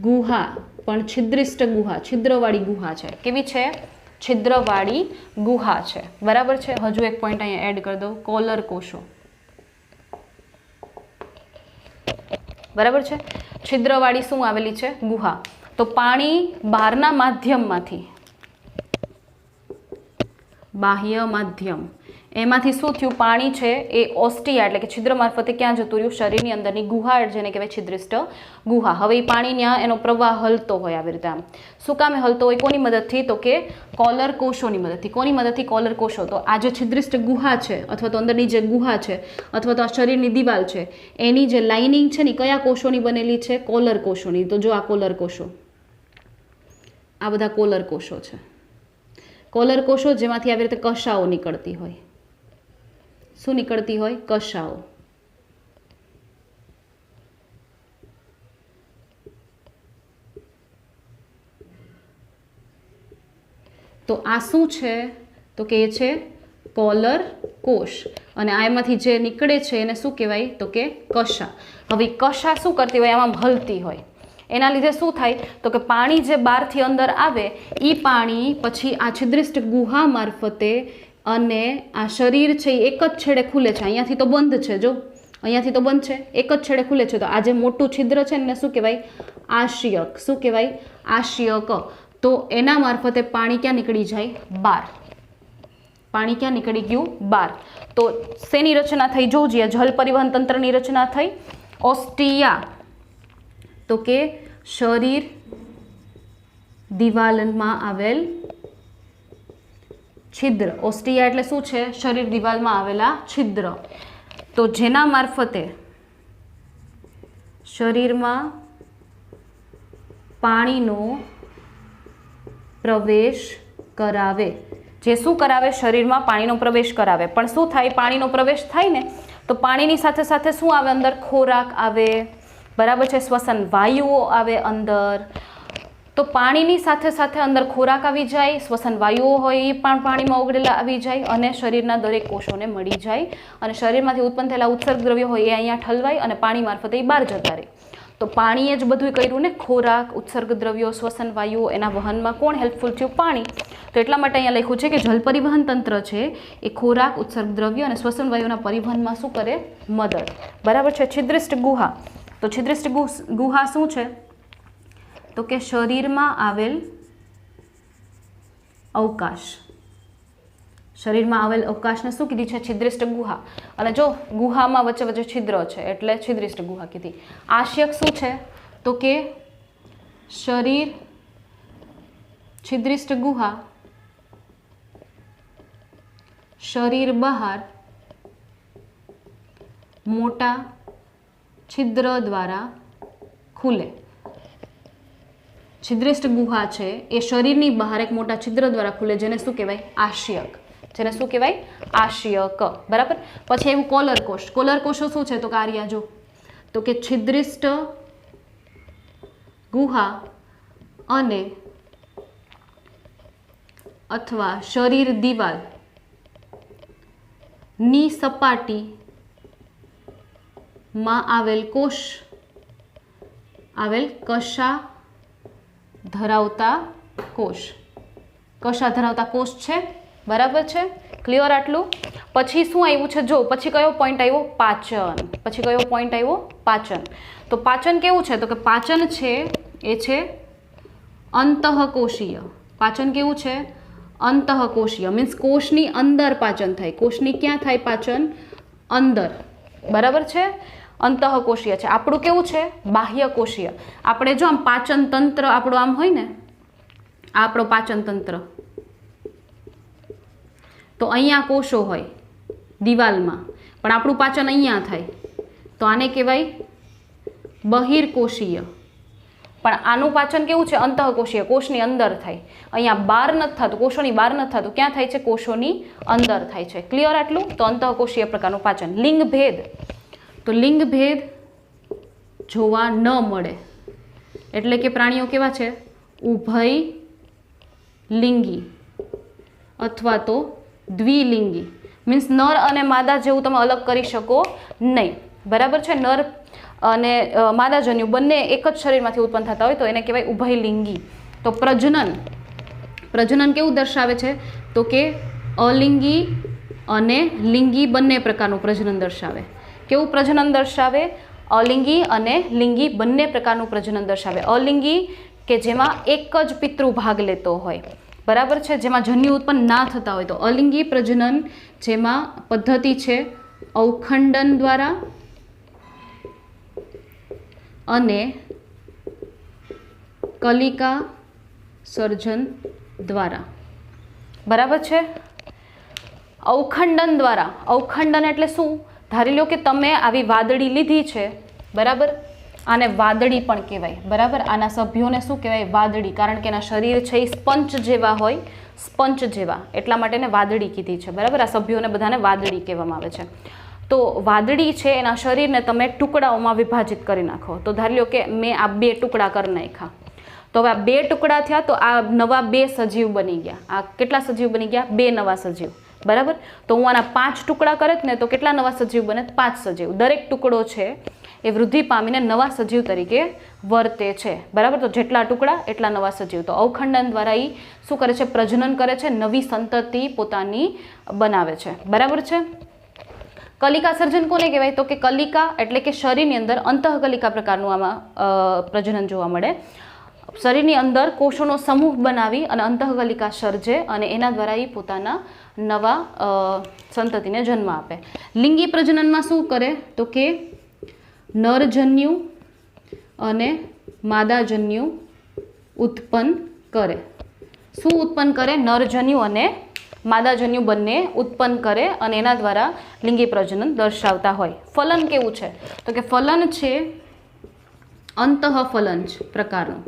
ગુહા. પણ છિદ્રિષ્ટ ગુહા, છિદ્રવાળી ગુહા છે. કેવી છે? છિદ્રવાળી ગુહા છે. બરાબર છે. હજુ એક પોઈન્ટ અહીંયા એડ કરી દઉં, કોલર કોષો. બરાબર છે. છિદ્રવાળી શું આવેલી છે? ગુહા. તો પાણી બહારના માધ્યમમાંથી, બાહ્ય માધ્યમ, એમાંથી શું થયું? પાણી છે એ ઓસ્ટિયા એટલે કે છિદ્ર મારફતે ક્યાં જતું રહ્યું? શરીરની અંદરની ગુહા, જેને કહેવાય છિદ્રિષ્ટ ગુહા. હવે એ પાણી ત્યાં એનો પ્રવાહ હલતો હોય આવી રીતે. આમ શું કામે હલતો હોય? કોની મદદથી? તો કે કોલર કોષોની મદદથી. કોની મદદથી? કોલર કોષો. તો આ જે છિદ્રિષ્ટ ગુહા છે અથવા તો અંદરની જે ગુહા છે અથવા તો આ શરીરની દિવાલ છે એની જે લાઇનિંગ છે ને કયા કોષોની બનેલી છે? કોલર કોષોની. તો જો આ કોલર કોષો, આ બધા કોલર કોષો છે. કોલર કોષો જેમાંથી આવી રીતે કશાઓ નીકળતી હોય. શું નીકળતી હોય? કશાઓ. તો આ શું છે? તો કે એ છે કોલર કોષ. અને આમાંથી જે નીકળે છે એને શું કહેવાય? તો કે કશા. હવે કશા શું કરતી હોય? આમાં હલતી હોય. એના લીધે શું થાય? તો કે પાણી જે બહારથી અંદર આવે એ પાણી પછી આ છિદ્રિષ્ટ ગુહા મારફતે અને આ શરીર છે એ એક જ છેડે ખુલે છે. અહીંયાથી તો બંધ છે, જો અહીંયાથી તો બંધ છે, એક જ છેડે ખુલે છે. તો આ જે મોટું છિદ્ર છે એને શું કહેવાય? આશયક. શું કહેવાય? આશયક. તો એના મારફતે પાણી ક્યાં નીકળી જાય? બહાર. પાણી ક્યાં નીકળી ગયું? બહાર. તો શેની રચના થઈ? જોજે, જલ પરિવહન તંત્રની રચના થઈ. ઓસ્ટિયા તો કે શરીર દિવાલમાં આવેલ છિદ્ર. ઓસ્ટિયા એટલે શું છે? શરીર દિવાલમાં આવેલા છિદ્ર. તો જેના મારફતે શરીરમાં પાણીનો પ્રવેશ કરાવે. જે શું કરાવે? શરીરમાં પાણીનો પ્રવેશ કરાવે. પણ શું થાય? પાણીનો પ્રવેશ થાય ને તો પાણીની સાથે સાથે શું આવે? અંદર ખોરાક આવે. બરાબર છે. શ્વસન વાયુઓ આવે અંદર. તો પાણીની સાથે સાથે અંદર ખોરાક આવી જાય, શ્વસન વાયુઓ હોય એ પણ પાણીમાં ઓગળેલા આવી જાય અને શરીરના દરેક કોષોને મળી જાય અને શરીરમાંથી ઉત્પન્ન થયેલા ઉત્સર્ગ દ્રવ્યો હોય એ અહીંયા ઠલવાય અને પાણી મારફતે એ બહાર જતા રહે. તો પાણીએ જ બધું કર્યું ને, ખોરાક, ઉત્સર્ગ દ્રવ્યો, શ્વસન વાયુઓ, એના વહનમાં કોણ હેલ્પફુલ થયું? પાણી. તો એટલા માટે અહીંયા લખ્યું છે કે જલ પરિવહન તંત્ર છે એ ખોરાક, ઉત્સર્ગ દ્રવ્યો અને શ્વસન વાયુના પરિવહનમાં શું કરે? મદદ. બરાબર છે. છિદ્રિષ્ટ ગુહા. તો છિદ્રિષ્ટ ગુહા શું છે? તો કે શરીરમાં આવેલ અવકાશ. શરીરમાં આવેલ અવકાશને શું કીધી છે? છિદ્રિષ્ટ ગુહા. અને જો ગુહામાં વચ્ચે વચ્ચે છિદ્ર છે એટલે છિદ્રિષ્ટ ગુહા કીધી. આશયક શું છે? તો કે શરીર છિદ્રિષ્ટ ગુહા શરીર બહાર મોટા છિદ્ર દ્વારા ખુલે. છિદ્રિષ્ટ ગુહા છે એ શરીરની બહાર એક મોટા છિદ્ર દ્વારા ખુલે જેને શું કહેવાય? આશયક. જેને શું કહેવાય? આશયક. બરાબર. પછી એવું કોલર કોષ. કોલર કોષો શું છે? તો કાર્ય જો તો કે છિદ્રિષ્ટ ગુહા અને અથવા શરીર દિવાલ ની સપાટીમાં આવેલ કોષ કશા ધરાવતા કોષ. કશા ધરાવતા કોષ છે. બરાબર છે. ક્લિયર આટલું? પછી શું આવ્યું છે? જો પછી કયો પોઈન્ટ આવ્યો? પાચન. પછી કયો પોઈન્ટ આવ્યો? પાચન. તો પાચન કેવું છે? તો કે પાચન છે એ છે અંતઃકોષીય. પાચન કેવું છે? અંતઃકોષીય. મીન્સ કોષની અંદર પાચન થાય. કોષની ક્યાં થાય પાચન? અંદર. બરાબર છે. અંતઃકોષીય છે. આપણું કેવું છે? બાહ્યકોષીય. આપણે જો આમ પાચન તંત્ર આપણું આમ હોય ને, આ આપણો પાચન તંત્ર, તો અહીંયા કોષો હોય દિવાલમાં, પણ આપણું પાચન અહીંયા થાય, તો આને કહેવાય બહિર્કોષીય. પણ આનું પાચન કેવું છે? અંતઃકોષીય, કોષની અંદર થાય. અહીંયા બહાર નથી થતું, કોષોની બહાર નથી થતું. ક્યાં થાય છે? કોષોની અંદર થાય છે. ક્લિયર આટલું? તો અંતઃકોષીય પ્રકારનું પાચન. લિંગ ભેદ, તો લિંગ ભેદ જોવા ન મળે, એટલે કે પ્રાણીઓ કેવા છે? ઉભય લિંગી અથવા તો દ્વિલિંગી. મીન્સ નર અને માદા જેવું તમે અલગ કરી શકો નહીં. બરાબર છે? નર અને માદાજન્યુ બંને એક જ શરીરમાંથી ઉત્પન્ન થતા હોય તો એને કહેવાય ઉભયલિંગી. તો પ્રજનન કેવું દર્શાવે છે? તો કે અલિંગી અને લિંગી બંને પ્રકારનું પ્રજનન દર્શાવે. કેવું પ્રજનન દર્શાવે? અલિંગી અને લિંગી બંને પ્રકારનું પ્રજનન દર્શાવે. અલિંગી કે જેમાં એક જ પિતૃ ભાગ લેતો હોય, બરાબર છે, જેમાં જન્યુ ઉત્પન્ન ના થતા હોય. તો અલિંગી પ્રજનન જેમાં પદ્ધતિ છે અવખંડન દ્વારા અને કલિકા સર્જન દ્વારા. બરાબર છે? અવખંડન દ્વારા. અવખંડન એટલે શું? ધારી લો કે તમે આવી વાદળી લીધી છે, બરાબર, આને વાદળી પણ કહેવાય. બરાબર, આના સભ્યોને શું કહેવાય? વાદળી. કારણ કે એના શરીર છે એ સ્પંચ જેવા હોય, સ્પંચ જેવા, એટલા માટે એને વાદળી કીધી છે. બરાબર, આ સભ્યોને બધાને વાદળી કહેવામાં આવે છે. તો વાદળી છે એના શરીરને તમે ટુકડાઓમાં વિભાજિત કરી નાખો. તો ધારી લો કે મેં આ 2 ટુકડા કરી નાખ્યા, તો હવે આ 2 ટુકડા થયા, તો આ નવા 2 સજીવ બની ગયા. આ કેટલા સજીવ બની ગયા? 2 નવા સજીવ. બરાબર, તો હું આના 5 ટુકડા કરે ને તો કેટલા નવા સજીવ બને? 5 સજીવ. દરેક ટુકડો છે એ વૃદ્ધિ પામીને નવા સજીવ તરીકે વર્તે છે. બરાબર, તો જેટલા ટુકડા એટલા નવા સજીવ. તો અવખંડન દ્વારા એ શું કરે છે? પ્રજનન કરે છે, નવી સંતતિ પોતાની બનાવે છે. બરાબર છે? કલિકા સર્જન કોને કહેવાય? તો કે કલિકા એટલે કે શરીરની અંદર અંતઃકલિકા પ્રકારનું આમાં પ્રજનન જોવા મળે. શરીરની અંદર કોષોનો સમૂહ બનાવી અને અંતઃકલિકા સર્જે અને એના દ્વારા એ પોતાના નવા સંતતિને જન્મ આપે. લિંગી પ્રજનનમાં શું કરે? તો કે નરજન્યુ અને માદાજન્યુ ઉત્પન્ન કરે. શું ઉત્પન્ન કરે? નરજન્યુ અને માદાજન્યુ બંને ઉત્પન્ન કરે અને એના દ્વારા લિંગી પ્રજનન દર્શાવતા હોય. ફલન કેવું છે? તો કે ફલન છે અંતઃફલન પ્રકારનું.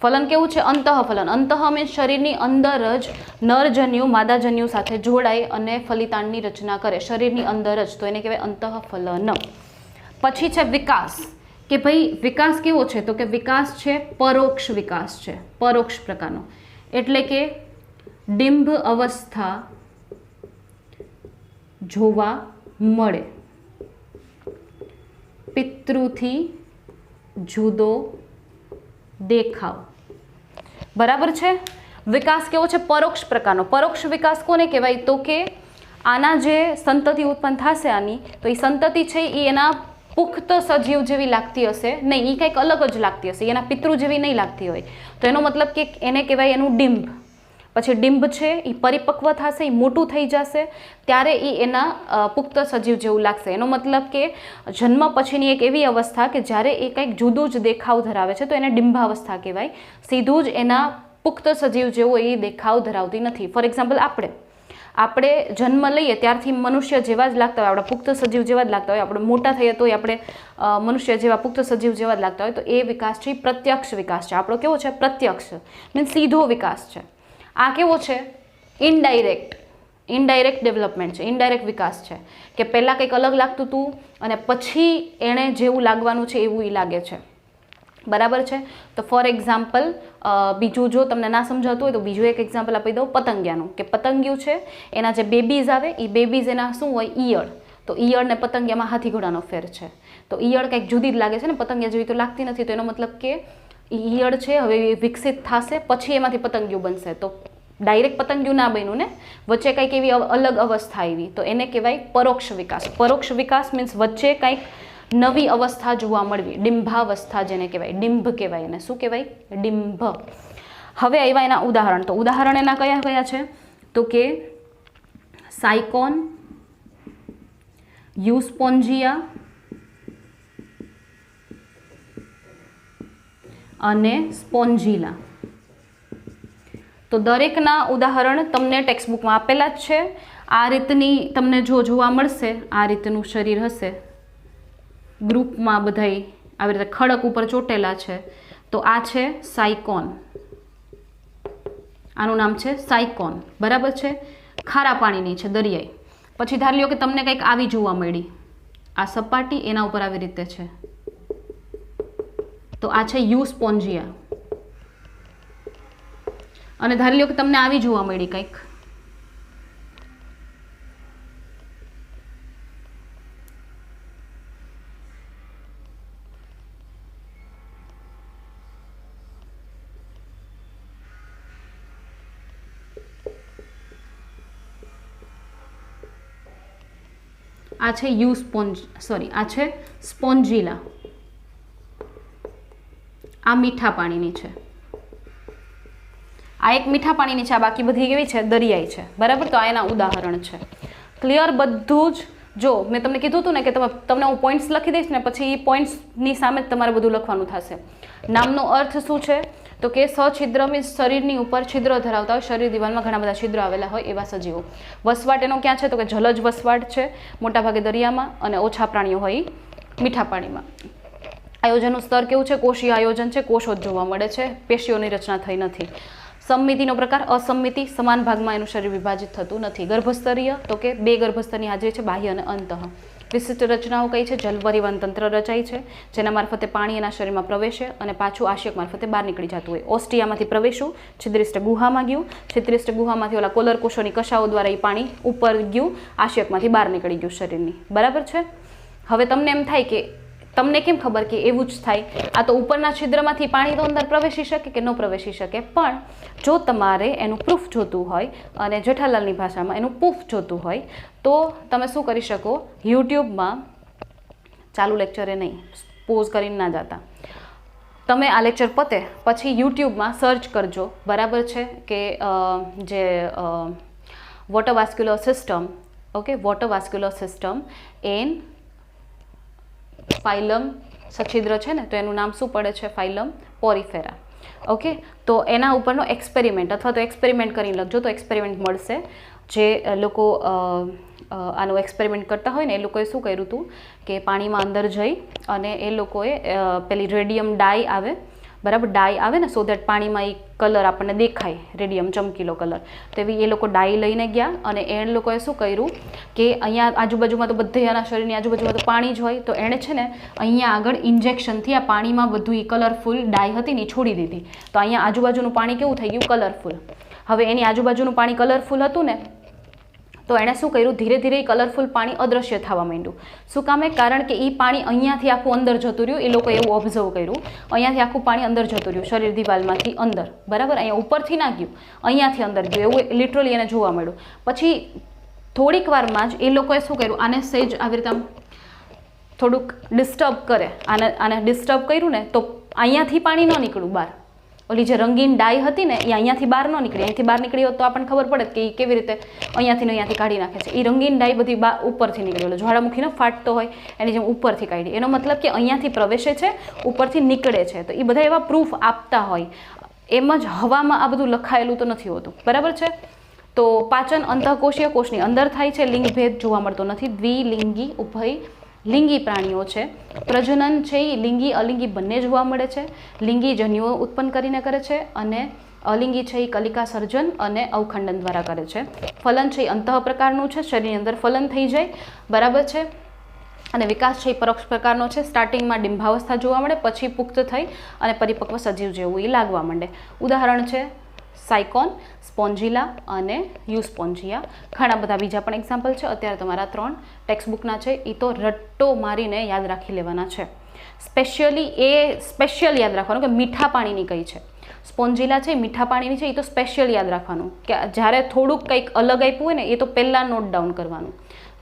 ફલન કેવું છે? અંતઃફલન. અંતઃ મીન્સ શરીરની અંદર જ નરજન્યુ માદાજન્યુ સાથે જોડાય અને ફલિતાંડની રચના કરે, શરીરની અંદર જ, તો એને કહેવાય અંતઃફલન. પછી છે વિકાસ, કે ભાઈ વિકાસ કેવો છે? તો કે વિકાસ છે પરોક્ષ વિકાસ છે, પરોક્ષ પ્રકારનો. એટલે કે ડિંભ અવસ્થા જોવા મળે, પિતૃથી જુદો દેખાવ. બરાબર છે? વિકાસ કેવો છે? પરોક્ષ પ્રકારનો. પરોક્ષ વિકાસ કોને કહેવાય? તો કે આના જે સંતતિ ઉત્પન્ન થશે આની, તો એ સંતતિ છે એ એના પુખ્ત સજીવ જેવી લાગતી હશે નહીં, એ કંઈક અલગ જ લાગતી હશે, એના પિતૃ જેવી નહીં લાગતી હોય. તો એનો મતલબ કે એને કહેવાય એનું ડિંભ. પછી ડિંભ છે એ પરિપક્વ થશે, એ મોટું થઈ જશે, ત્યારે એ એના પુખ્ત સજીવ જેવું લાગશે. એનો મતલબ કે જન્મ પછીની એક એવી અવસ્થા કે જ્યારે એ કંઈક જુદું જ દેખાવ ધરાવે છે, તો એને ડિંભાવસ્થા કહેવાય. સીધું જ એના પુખ્ત સજીવ જેવો એ દેખાવ ધરાવતી નથી. ફોર એક્ઝામ્પલ, આપણે જન્મ લઈએ ત્યારથી મનુષ્ય જેવા જ લાગતા હોય, આપણા પુખ્ત સજીવ જેવા જ લાગતા હોય. આપણે મોટા થઈએ તોય આપણે મનુષ્ય જેવા પુખ્ત સજીવ જેવા જ લાગતા હોય. તો એ વિકાસ છે, પ્રત્યક્ષ વિકાસ છે. આપણો કેવો છે? પ્રત્યક્ષ મીન્સ સીધો વિકાસ છે. આ કેવો છે? ઇનડાયરેક્ટ ડેવલપમેન્ટ છે, ઇનડાયરેક્ટ વિકાસ છે, કે પહેલાં કંઈક અલગ લાગતું હતું અને પછી એણે જેવું લાગવાનું છે એવું એ લાગે છે. બરાબર છે? તો ફોર એક્ઝામ્પલ, બીજું જો તમને ના સમજાતું હોય તો બીજું એક એક્ઝામ્પલ આપી દઉં પતંગિયાનું. કે પતંગિયું છે, એના જે બેબીઝ આવે એ બેબીઝ એના શું હોય? ઈયળ. તો ઈયળ ને પતંગિયામાં હાથી ઘોડાનો ફેર છે. તો ઈયળ કંઈક જુદી જ લાગે છે ને, પતંગિયા જેવી તો લાગતી નથી. તો એનો મતલબ કે ઈયળ છે હવે વિકસિત થશે, પછી એમાંથી પતંગિયું બનશે. તો ડાયરેક્ટ પતંગિયું ના બન્યું ને, વચ્ચે કંઈક એવી અલગ અવસ્થા આવી, તો એને કહેવાય પરોક્ષ વિકાસ. પરોક્ષ વિકાસ મીન્સ વચ્ચે કંઈક નવી અવસ્થા જોવા મળવી, ડિંભાવસ્થા જેને કહેવાય, ડિંભ કહેવાય એને. શું કહેવાય? ડિંભ. હવે આવ્યા એના ઉદાહરણ. તો ઉદાહરણ એના કયા કયા છે? તો કે સાયકોન, યુસ્પોન્જિયા અને સ્પોન્જીલા. તો દરેકના ઉદાહરણ તમને ટેક્સ્ટબુકમાં આપેલા જ છે. આ રીતની તમને જો જોવા મળશે, આ રીતનું શરીર હશે, ગ્રુપમાં બધાય આવી રીતે ખડક ઉપર ચોટેલા છે. તો આ છે સાયકોન, આનું નામ છે સાયકોન, બરાબર છે. ખારા પાણીની છે, દરિયાઈ. પછી ધારી લો કે તમને કંઈક આવી જોવા મળી, આ સપાટી એના ઉપર આવી રીતે છે, તો આ છે યુસ્પોન્જિયા. અને ધારી લો કે તમને આવી જોવા મળી કંઈક, આ છે આ છે સ્પોન્જીલા. આ મીઠા પાણીની છે, આ એક મીઠા પાણીની છે, આ બાકી બધી કેવી છે, દરિયાઈ છે, બરાબર. તો આ એના ઉદાહરણ છે. ક્લિયર બધું જ. જો મેં તમને કીધું હતું ને કે તમને હું પોઈન્ટ્સ લખી દઈશ ને, પછી એ પોઈન્ટ્સની સામે જ તમારે બધું લખવાનું થશે. નામનો અર્થ શું છે? તો કે સછિદ્ર મીન્સ શરીરની ઉપર છિદ્ર ધરાવતા હોય, શરીર દિવાલમાં ઘણા બધા છિદ્રો આવેલા હોય એવા સજીવો. વસવાટ એનો ક્યાં છે? તો કે જલજ વસવાટ છે, મોટાભાગે દરિયામાં, અને ઓછા પ્રાણીઓ હોય મીઠા પાણીમાં. આયોજનનું સ્તર કેવું છે? કોષીય આયોજન છે, કોષો જ જોવા મળે છે, પેશીઓની રચના થઈ નથી. સમમિતિનો પ્રકાર અસમિતિ, સમાન ભાગમાં એનું શરીર વિભાજિત થતું નથી. ગર્ભસ્તરીય તો કે 2 ગર્ભસ્તરની હાજરી છે, બાહ્ય અને અંતઃ. વિશિષ્ટ રચનાઓ કઈ છે? જલ પરિવહન તંત્ર રચાય છે, જેના મારફતે પાણી એના શરીરમાં પ્રવેશે અને પાછું આશયક મારફતે બહાર નીકળી જતું હોય. ઓસ્ટિયામાંથી પ્રવેશ્યું, છિદ્રિષ્ટ ગુહામાં ગયું, છિદ્રિષ્ટ ગુહામાંથી ઓલા કોલર કોષોની કશાઓ દ્વારા એ પાણી ઉપર ગયું, આશયકમાંથી બહાર નીકળી ગયું શરીરની, બરાબર છે. હવે તમને એમ થાય કે તમને કેમ ખબર કે એવું જ થાય? આ તો ઉપરના છિદ્રમાંથી પાણી તો અંદર પ્રવેશી શકે કે ન પ્રવેશી શકે, પણ જો તમારે એનું પ્રૂફ જોતું હોય અને જેઠાલાલની ભાષામાં એનું પ્રૂફ જોતું હોય તો તમે શું કરી શકો? યુટ્યુબમાં, ચાલુ લેક્ચરે નહીં, પોઝ કરીને ના જતા, તમે આ લેક્ચર પતે પછી યુટ્યુબમાં સર્ચ કરજો, બરાબર છે, કે જે water vascular system, okay, water vascular system એન ફાઇલમ સછિદ્ર છે ને, તો એનું નામ શું પડે છે? ફાઇલમ પોરીફેરા. ઓકે, તો એના ઉપરનો એક્સપેરિમેન્ટ, અથવા તો એક્સપેરિમેન્ટ કરીને લખજો તો એક્સપેરિમેન્ટ મળશે. જે લોકો આનું એક્સપેરિમેન્ટ કરતા હોય ને, એ લોકોએ શું કર્યું હતું કે પાણીમાં અંદર જઈ અને એ લોકોએ પેલી રેડિયમ ડાય આવે, બરાબર, ડાય આવે ને, સો દેટ પાણીમાં એ કલર આપણને દેખાય, રેડિયમ ચમકીલો કલર. તો એવી એ લોકો ડાય લઈને ગયા અને એ લોકોએ શું કર્યું કે અહીંયા આજુબાજુમાં તો બધે એના શરીરની આજુબાજુમાં તો પાણી જ હોય, તો એણે છે ને અહીંયા આગળ ઇન્જેક્શનથી આ પાણીમાં બધું એ કલરફુલ ડાય હતી ને એ છોડી દીધી. તો અહીંયા આજુબાજુનું પાણી કેવું થઈ ગયું? કલરફુલ. હવે એની આજુબાજુનું પાણી કલરફુલ હતું ને, તો એણે શું કર્યું? ધીરે ધીરે કલરફુલ પાણી અદૃશ્ય થવા માંડ્યું. શું કામે? કારણ કે એ પાણી અહીંયાથી આખું અંદર જતું રહ્યું. એ લોકોએ એવું ઓબ્ઝર્વ કર્યું, અહીંયાથી આખું પાણી અંદર જતું રહ્યું, શરીર દિવાલમાંથી અંદર, બરાબર. અહીંયા ઉપરથી ના ગયું, અહીંયાથી અંદર ગયું, એવું લિટરલી એને જોવા મળ્યું. પછી થોડીક વારમાં જ એ લોકોએ શું કર્યું? આને સહેજ આવી રીતે થોડુંક ડિસ્ટર્બ કરે, આને ડિસ્ટર્બ કર્યું ને, તો અહીંયાથી પાણી ન નીકળ્યું બહાર. ઓલી જે રંગીન ડાય હતી ને એ અહીંયાથી બહાર ન નીકળી, અહીંથી બહાર નીકળી હોત તો આપણને ખબર પડે કે એ કેવી રીતે અહીંયાથી કાઢી નાખે છે. એ રંગીન ડાય બધી ઉપરથી નીકળી, ઓલો જ્વાળામુખીનો ફાટતો હોય એની જેમ ઉપરથી કાઢી. એનો મતલબ કે અહીંયાથી પ્રવેશે છે, ઉપરથી નીકળે છે. તો એ બધા એવા પ્રૂફ આપતા હોય. એમ જ હવામાં આ બધું લખાયેલું તો નથી હોતું, બરાબર છે. તો પાચન અંતઃકોષીય કોષની અંદર થાય છે, લિંગભેદ જોવા મળતો નથી, દ્વિલિંગી ઉભય લિંગી પ્રાણીઓ છે. પ્રજનન છે એ લિંગી અલિંગી બંને જોવા મળે છે. લિંગી જન્યુઓ ઉત્પન્ન કરીને કરે છે અને અલિંગી છે એ કલિકા સર્જન અને અવખંડન દ્વારા કરે છે. ફલન છે એ અંતઃ પ્રકારનું છે, શરીરની અંદર ફલન થઈ જાય, બરાબર છે. અને વિકાસ છે એ પરોક્ષ પ્રકારનો છે. સ્ટાર્ટિંગમાં ડિંભાવસ્થા જોવા મળે, પછી પુખ્ત થઈ અને પરિપક્વ સજીવ જેવું એ લાગવા માંડે. ઉદાહરણ છે સાયકોન, સ્પોન્જીલા અને યુસ્પોન્જિયા. ઘણા બધા બીજા પણ એક્ઝામ્પલ છે. અત્યારે તમારા 3 ટેક્સ્ટબુકના છે, એ તો રટ્ટો મારીને યાદ રાખી લેવાના છે. સ્પેશિયલ યાદ રાખવાનું કે મીઠા પાણીની કઈ છે. સ્પોન્જીલા છે મીઠા પાણીની છે, એ તો સ્પેશિયલ યાદ રાખવાનું કે જ્યારે થોડુંક કંઈક અલગ આપ્યું હોય ને, એ તો પહેલાં નોટ ડાઉન કરવાનું,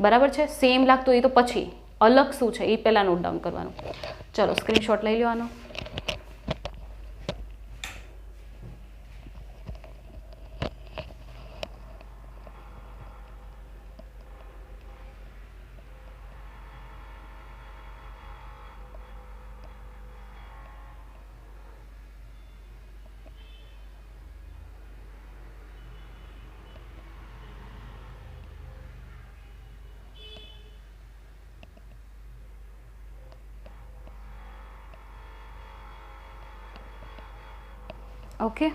બરાબર છે. સેમ લાગતું હોય તો પછી અલગ શું છે એ પહેલાં નોટ ડાઉન કરવાનું. ચલો સ્ક્રીનશોટ લઈ લો આનો. ઓકે,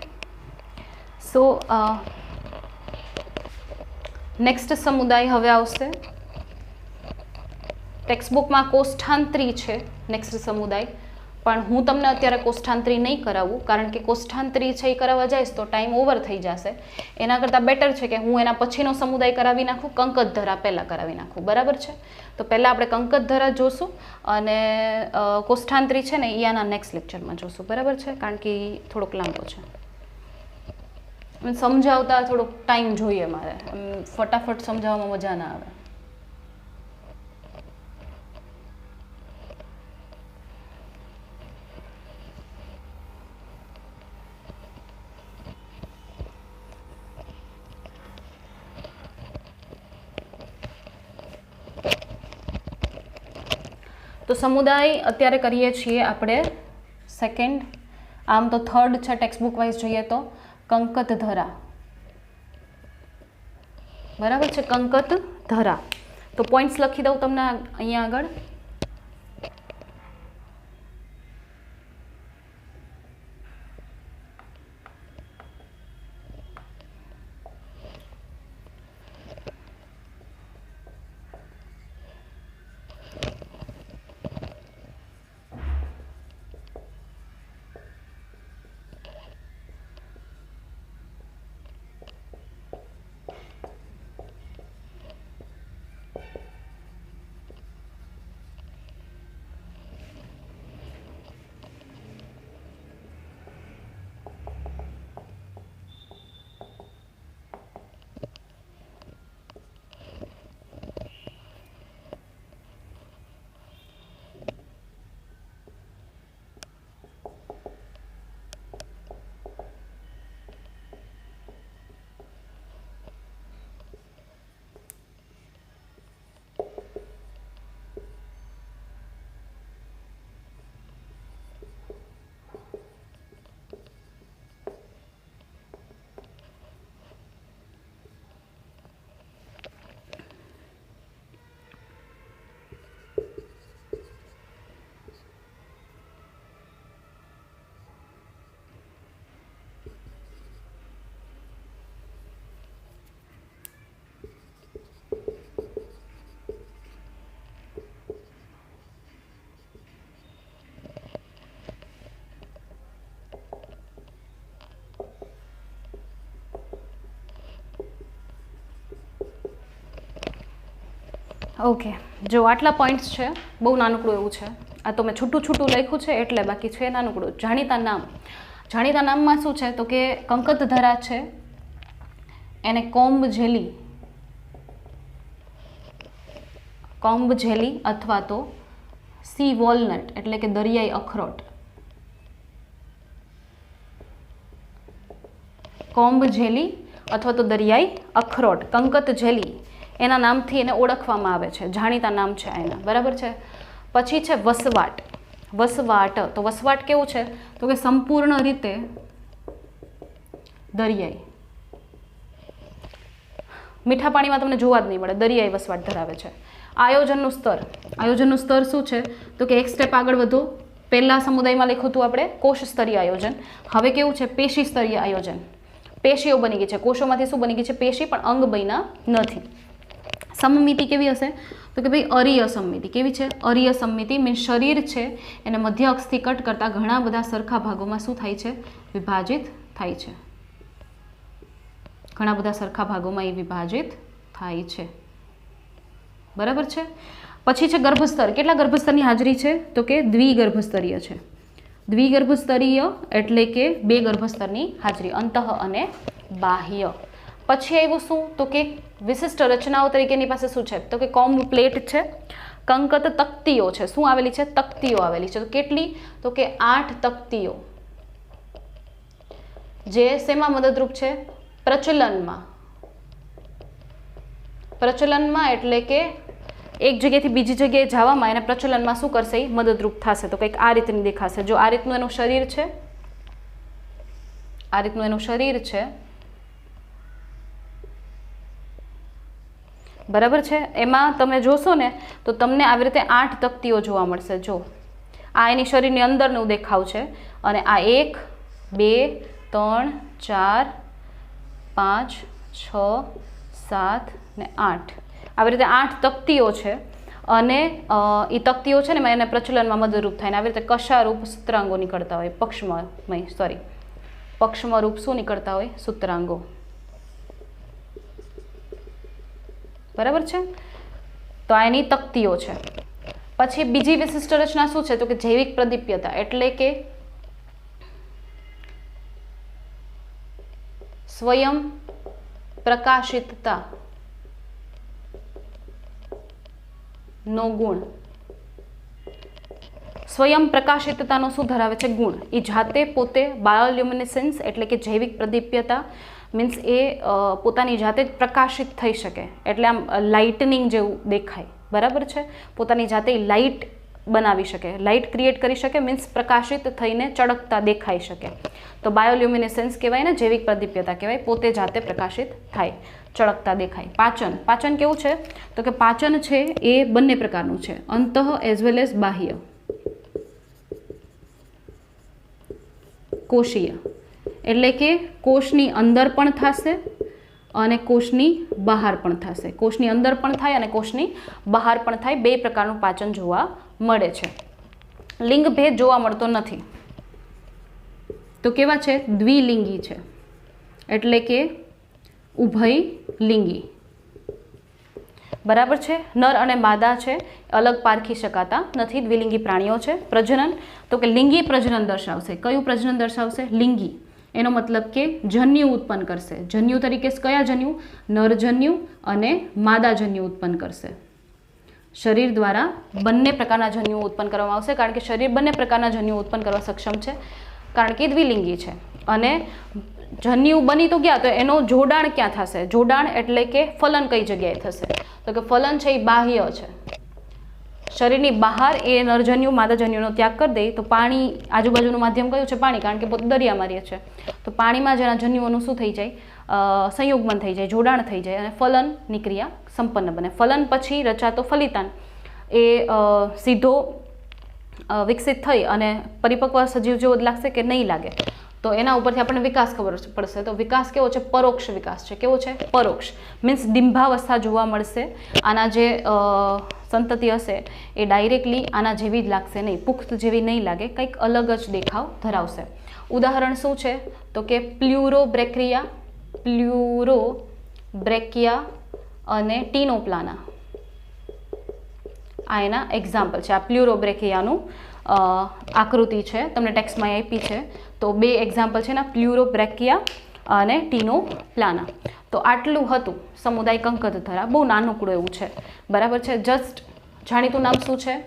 સો નેક્સ્ટ સમુદાય હવે આવશે. ટેક્સ્ટબુકમાં કોષ્ઠાંતરી છે નેક્સ્ટ સમુદાય, પણ હું તમને અત્યારે કોષ્ઠાંતરી નહીં કરાવું, કારણ કે કોષ્ઠાંતરી છે એ કરાવવા જઈશ તો ટાઈમ ઓવર થઈ જશે. એના કરતાં બેટર છે કે હું એના પછીનો સમુદાય કરાવી નાખું, કંકતધરા પહેલાં કરાવી નાખું. બરાબર છે? તો પહેલાં આપણે કંકતધરા જોશું અને કોષ્ઠાંતરી છે ને એ આના નેક્સ્ટ લેક્ચરમાં જોશું. બરાબર છે? કારણ કે એ થોડોક લાંબો છે, સમજાવતા થોડોક ટાઈમ જોઈએ મારે, ફટાફટ સમજાવવામાં મજા ના આવે. તો સમુદાય અત્યારે કરીએ છીએ આપણે સેકન્ડ, આમ તો થર્ડ છે ટેક્સ્ટબુક વાઇઝ જોઈએ તો કંકતધરા. બરાબર છે? કંકતધરા. તો પોઈન્ટ્સ લખી દઉં તમને અહીંયા આગળ. ઓકે, જો આટલા પોઈન્ટ્સ છે, બહુ નાનકડું એવું છે. આ તો મેં છૂટું છૂટું લખ્યું છે એટલે, બાકી છે નાનકડું. જાણીતા નામ. જાણીતા નામમાં શું છે તો કે કંકતધરા છે એને કોમ્બ જેલી અથવા તો સી વોલનટ એટલે કે દરિયાઈ અખરોટ, કોમ્બ જેલી અથવા તો દરિયાઈ અખરોટ, કંકત જેલી એના નામથી એને ઓળખવામાં આવે છે. જાણીતા નામ છે એના. બરાબર છે? પછી છે વસવાટ. તો વસવાટ કેવું છે તો કે સંપૂર્ણ રીતે દરિયાઈ. મીઠા પાણીમાં તમને જોવા જ નહીં મળે, દરિયાઈ વસવાટ ધરાવે છે. આયોજનનું સ્તર શું છે તો કે એક સ્ટેપ આગળ વધો. પહેલા સમુદાયમાં લખ્યું હતું આપણે કોષ સ્તરીય આયોજન, હવે કેવું છે પેશી સ્તરીય આયોજન. પેશીઓ બની ગઈ છે, કોષોમાંથી શું બની ગઈ છે પેશી, પણ અંગ બન્યા નથી. સમમિતિ કેવી હશે તો કે ભાઈ અરીય સમમિતિ. કેવી છે? અરીય સમમિતિ. મીન્સ શરીર છે એને મધ્ય અક્ષથી કટ કરતાં ઘણા બધા સરખા ભાગોમાં શું થાય છે? વિભાજિત થાય છે. ઘણા બધા સરખા ભાગોમાં એ વિભાજિત થાય છે. બરાબર છે? પછી છે ગર્ભસ્તર. કેટલા ગર્ભસ્તરની હાજરી છે તો કે દ્વિગર્ભસ્તરીય છે. દ્વિગર્ભસ્તરીય એટલે કે બે ગર્ભસ્તરની હાજરી, અંતઃ અને બાહ્ય. પછી આવ્યું શું તો કે વિશિષ્ટ રચનાઓ તરીકે એની પાસે શું છે તો કે કોમ્બ પ્લેટ છે, કંકત તક્તિઓ છે. શું આવેલી છે? તક્તિઓ આવેલી છે. તો કેટલી તો કે 8 તક્તિઓ, જે શેમાં મદદરૂપ છે? પ્રચલનમાં એટલે કે એક જગ્યાએથી બીજી જગ્યાએ જવામાં એને પ્રચલનમાં શું કરશે? મદદરૂપ થશે. તો કંઈક આ રીતની દેખાશે. જો આ રીતનું એનું શરીર છે, આ રીતનું એનું શરીર છે. બરાબર છે? એમાં તમે જોશો ને તો તમને આવી રીતે 8 તક્તિઓ જોવા મળશે. જો આ એની શરીરની અંદરનું દેખાવ છે અને આ 1 2 3 4 5 6 7 ને 8 આવી રીતે 8 તકતીઓ છે અને એ તકતીઓ છે ને એને પ્રચલનમાં મદદરૂપ થાય ને આવી રીતે કશારૂપ સૂત્રાંગો નીકળતા હોય પક્ષમાં રૂપ શું નીકળતા હોય સૂત્રાંગો બરાબર છે તો આ એની તકતીઓ છે પછી બીજી વિશિષ્ટ રચના શું છે તો કે જૈવિક પ્રદીપ્યતા એટલે કે સ્વયં પ્રકાશિતતા નો ગુણ સ્વયં પ્રકાશિતતાનો શું ધરાવે છે ગુણ એ જાતે પોતે બાયોલ્યુમિનેસન્સ એટલે કે જૈવિક પ્રદીપ્યતા મીન્સ એ પોતાની જાતે જ પ્રકાશિત થઈ શકે એટલે આમ લાઇટનિંગ જેવું દેખાય બરાબર છે પોતાની જાતે લાઇટ બનાવી શકે લાઇટ ક્રિએટ કરી શકે મીન્સ પ્રકાશિત થઈને ચળકતા દેખાઈ શકે તો બાયોલ્યુમિનેસન્સ કહેવાય ને જૈવિક પ્રદીપ્યતા કહેવાય પોતે જાતે પ્રકાશિત થાય ચળકતા દેખાય પાચન કેવું છે તો કે પાચન છે એ બંને પ્રકારનું છે અંતઃ એઝ વેલ એઝ બાહ્ય કોષીય એટલે કે કોષની અંદર પણ થશે અને કોષની બહાર પણ થશે કોષની અંદર પણ થાય અને કોષની બહાર પણ થાય બે પ્રકારનું પાચન જોવા મળે છે લિંગ ભેદ જોવા મળતો નથી તો કેવા છે દ્વિલિંગી છે એટલે કે ઉભયલિંગી બરાબર છે નર અને માદા છે અલગ પારખી શકાતા નથી દ્વિલિંગી પ્રાણીઓ છે પ્રજનન તો કે લિંગી પ્રજનન દર્શાવશે કયું પ્રજનન દર્શાવશે લિંગી એનો મતલબ કે જન્યુ ઉત્પન્ન કરશે જન્યુ તરીકે કયા જન્યુ નરજન્યુ અને માદાજન્યુ ઉત્પન્ન કરશે શરીર દ્વારા બંને પ્રકારના જન્યુ ઉત્પન્ન કરવામાં આવશે કારણ કે શરીર બંને પ્રકારના જન્યુ ઉત્પન્ન કરવા સક્ષમ છે કારણ કે દ્વિલિંગી છે અને જન્યુ બની તો ગયા તો એનો જોડાણ ક્યાં થશે જોડાણ એટલે કે ફલન કઈ જગ્યાએ થશે તો કે ફલન છે એ બાહ્ય છે શરીરની બહાર એ નરજન્યુ માદાજન્યુનો ત્યાગ કરી દે તો પાણી આજુબાજુનું માધ્યમ કયું છે પાણી કારણ કે પોતે દરિયામાં રહે છે તો પાણીમાં જેના જન્યુઓનું શું થઈ જાય સંયુગ્મન થઈ જાય જોડાણ થઈ જાય અને ફલનની ક્રિયા સંપન્ન બને ફલન પછી રચાતો ફલિતાન એ સીધો વિકસિત થઈ અને પરિપક્વ સજીવ જેવો જ લાગશે કે નહીં લાગે તો એના ઉપરથી આપણને વિકાસ ખબર પડશે તો વિકાસ કેવો છે પરોક્ષ વિકાસ છે કેવો છે પરોક્ષ મીન્સ ડિંભાવસ્થા જોવા મળશે આના જે સંતતિ હશે એ ડાયરેક્ટલી આના જેવી જ લાગશે નહીં પુખ્ત જેવી નહીં લાગે કંઈક અલગ જ દેખાવ ધરાવશે ઉદાહરણ શું છે તો કે પ્લ્યુરોબ્રેકિયા અને ટીનોપ્લાના આ એના એક્ઝામ્પલ છે આ પ્લ્યુરોબ્રેકિયાનું આકૃતિ છે તમને ટેક્સ્ટમાં આપી છે તો બે એક્ઝામ્પલ છે ને પ્લ્યુરોબ્રેકિયા અને ટીનોપ્લાના તો આટલું હતું સમુદાય કંકદધરા બહુ નાનકડું એવું છે બરાબર છે જસ્ટ જાણીતું નામ શું છે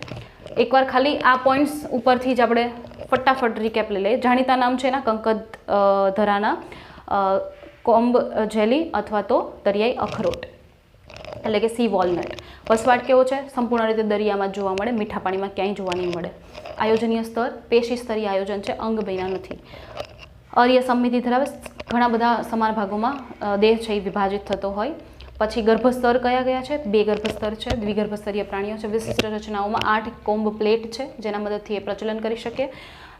એકવાર ખાલી આ પોઈન્ટ્સ ઉપરથી જ આપણે ફટાફટ રિકેપ લઈ લઈએ જાણીતા નામ છે એના કંકદધરાના કોમ્બ જેલી અથવા તો દરિયાઈ અખરોટ એટલે કે સી વોલનટ વસવાટ કેવો છે સંપૂર્ણ રીતે દરિયામાં જોવા મળે મીઠા પાણીમાં ક્યાંય જોવા નહીં મળે આયોજનીય સ્તર પેશી સ્તરીય આયોજન છે અંગ બન્યા નથી અર્ય સમમિતિ ધરાવે ઘણા બધા સમાન ભાગોમાં દેહ છે એ વિભાજિત થતો હોય પછી ગર્ભસ્તર કયા છે બે ગર્ભસ્તર છે દ્વિગર્ભસ્તરીય પ્રાણીઓ છે વિશિષ્ટ રચનાઓમાં 8 કોમ્બ પ્લેટ છે જેના મદદથી એ પ્રચલન કરી શકે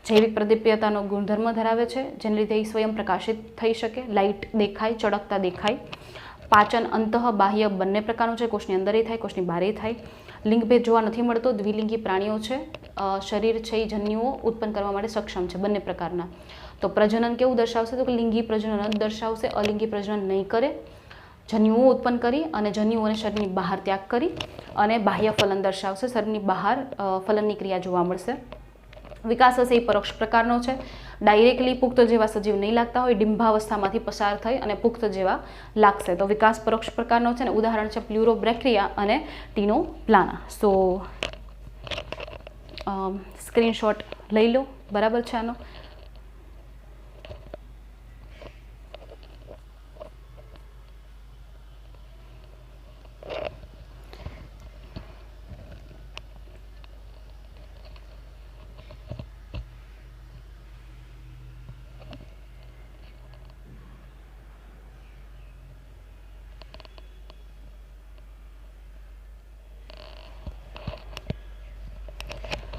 જૈવિક પ્રદીપ્યતાનો ગુણધર્મ ધરાવે છે જેને લીધે એ સ્વયં પ્રકાશિત થઈ શકે લાઇટ દેખાય ચળકતા દેખાય પાચન અંતઃ બાહ્ય બંને પ્રકારનું છે કોષની અંદર થાય કોષની બહાર થાય લિંગભેદ જોવા નથી મળતો દ્વિલિંગી પ્રાણીઓ છે શરીર છે એ જન્યુઓ ઉત્પન્ન કરવા માટે સક્ષમ છે બંને પ્રકારના તો પ્રજનન કેવું દર્શાવશે તો કે લિંગી પ્રજનન જ દર્શાવશે અલિંગી પ્રજનન નહીં કરે જન્યુઓ ઉત્પન્ન કરી અને જન્યુઓને શરીરની બહાર ત્યાગ કરી અને બાહ્ય ફલન દર્શાવશે શરીરની બહાર ફલનની ક્રિયા જોવા મળશે વિકાસ હશે એ પરોક્ષ પ્રકારનો છે ડાયરેક્ટલી પુખ્ત જેવા સજીવ નહીં લાગતા હોય ડિંભાવસ્થામાંથી પસાર થઈ અને પુખ્ત જેવા લાગશે તો વિકાસ પરોક્ષ પ્રકારનો છે ને ઉદાહરણ છે પ્લ્યુરોબ્રેકિયા અને ટીનોપ્લાના સો સ્ક્રીનશોટ લઈ લો બરાબર છે આનો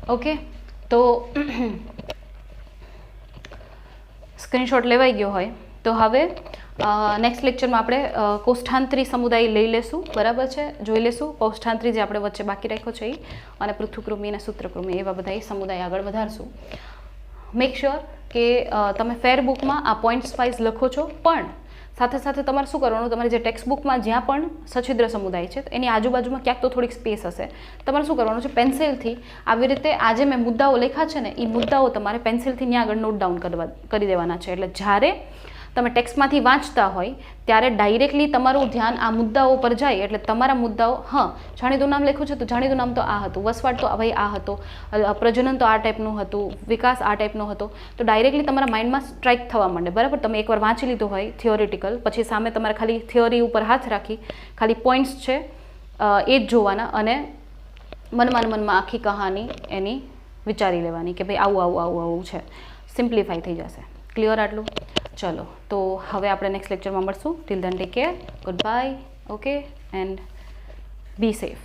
ઓકે તો સ્ક્રીનશોટ લેવાઈ ગયો હોય તો હવે નેક્સ્ટ લેક્ચરમાં આપણે કોષ્ઠાંતરી સમુદાય લઈ લેશું, બરાબર છે, જોઈ લેશું. કોષ્ઠાંતરી જે આપણે વચ્ચે બાકી રાખ્યો છે એ, અને પૃથુકૃમિ અને સૂત્રકૃમિ એવા બધા સમુદાય આગળ વધારશું. મેક શ્યોર કે તમે ફેર બુકમાં આ પોઈન્ટ્સ વાઇઝ લખો છો, પણ સાથે સાથે તમારે શું કરવાનું, તમારે જે ટેક્સ્ટ બુકમાં જ્યાં પણ સછિદ્ર સમુદાય છે એની આજુબાજુમાં ક્યાંક તો થોડીક સ્પેસ હશે, તમારે શું કરવાનું છે, પેન્સિલથી આવી રીતે આજે મેં મુદ્દાઓ લખ્યા છે ને એ મુદ્દાઓ તમારે પેન્સિલથી ત્યાં આગળ નોટ ડાઉન કરી દેવાના છે. એટલે જ્યારે તમે ટેક્સ્ટમાંથી વાંચતા હોય ત્યારે ડાયરેક્ટલી તમારું ધ્યાન આ મુદ્દાઓ પર જાય. એટલે તમારા મુદ્દાઓ, જાણીતું નામ લખ્યું છે તો જાણીતું નામ તો આ હતું, વસવાટ તો ભાઈ આ હતો, પ્રજનન તો આ ટાઈપનું હતું, વિકાસ આ ટાઈપનો હતો, તો ડાયરેક્ટલી તમારા માઇન્ડમાં સ્ટ્રાઇક થવા માંડે. બરાબર, તમે એકવાર વાંચી લીધું હોય થિયોરિટિકલ, પછી સામે તમારે ખાલી થિયોરી ઉપર હાથ રાખી ખાલી પોઈન્ટ્સ છે એ જ જોવાના, અને મનમાં આખી કહાની એની વિચારી લેવાની કે ભાઈ આવું આવું આવું આવું છે. સિમ્પ્લિફાઈ થઈ જશે. ક્લિયર આટલું? ચલો, તો હવે આપણે નેક્સ્ટ લેક્ચરમાં મળશું. Till then take care, good bye, okay, and be safe.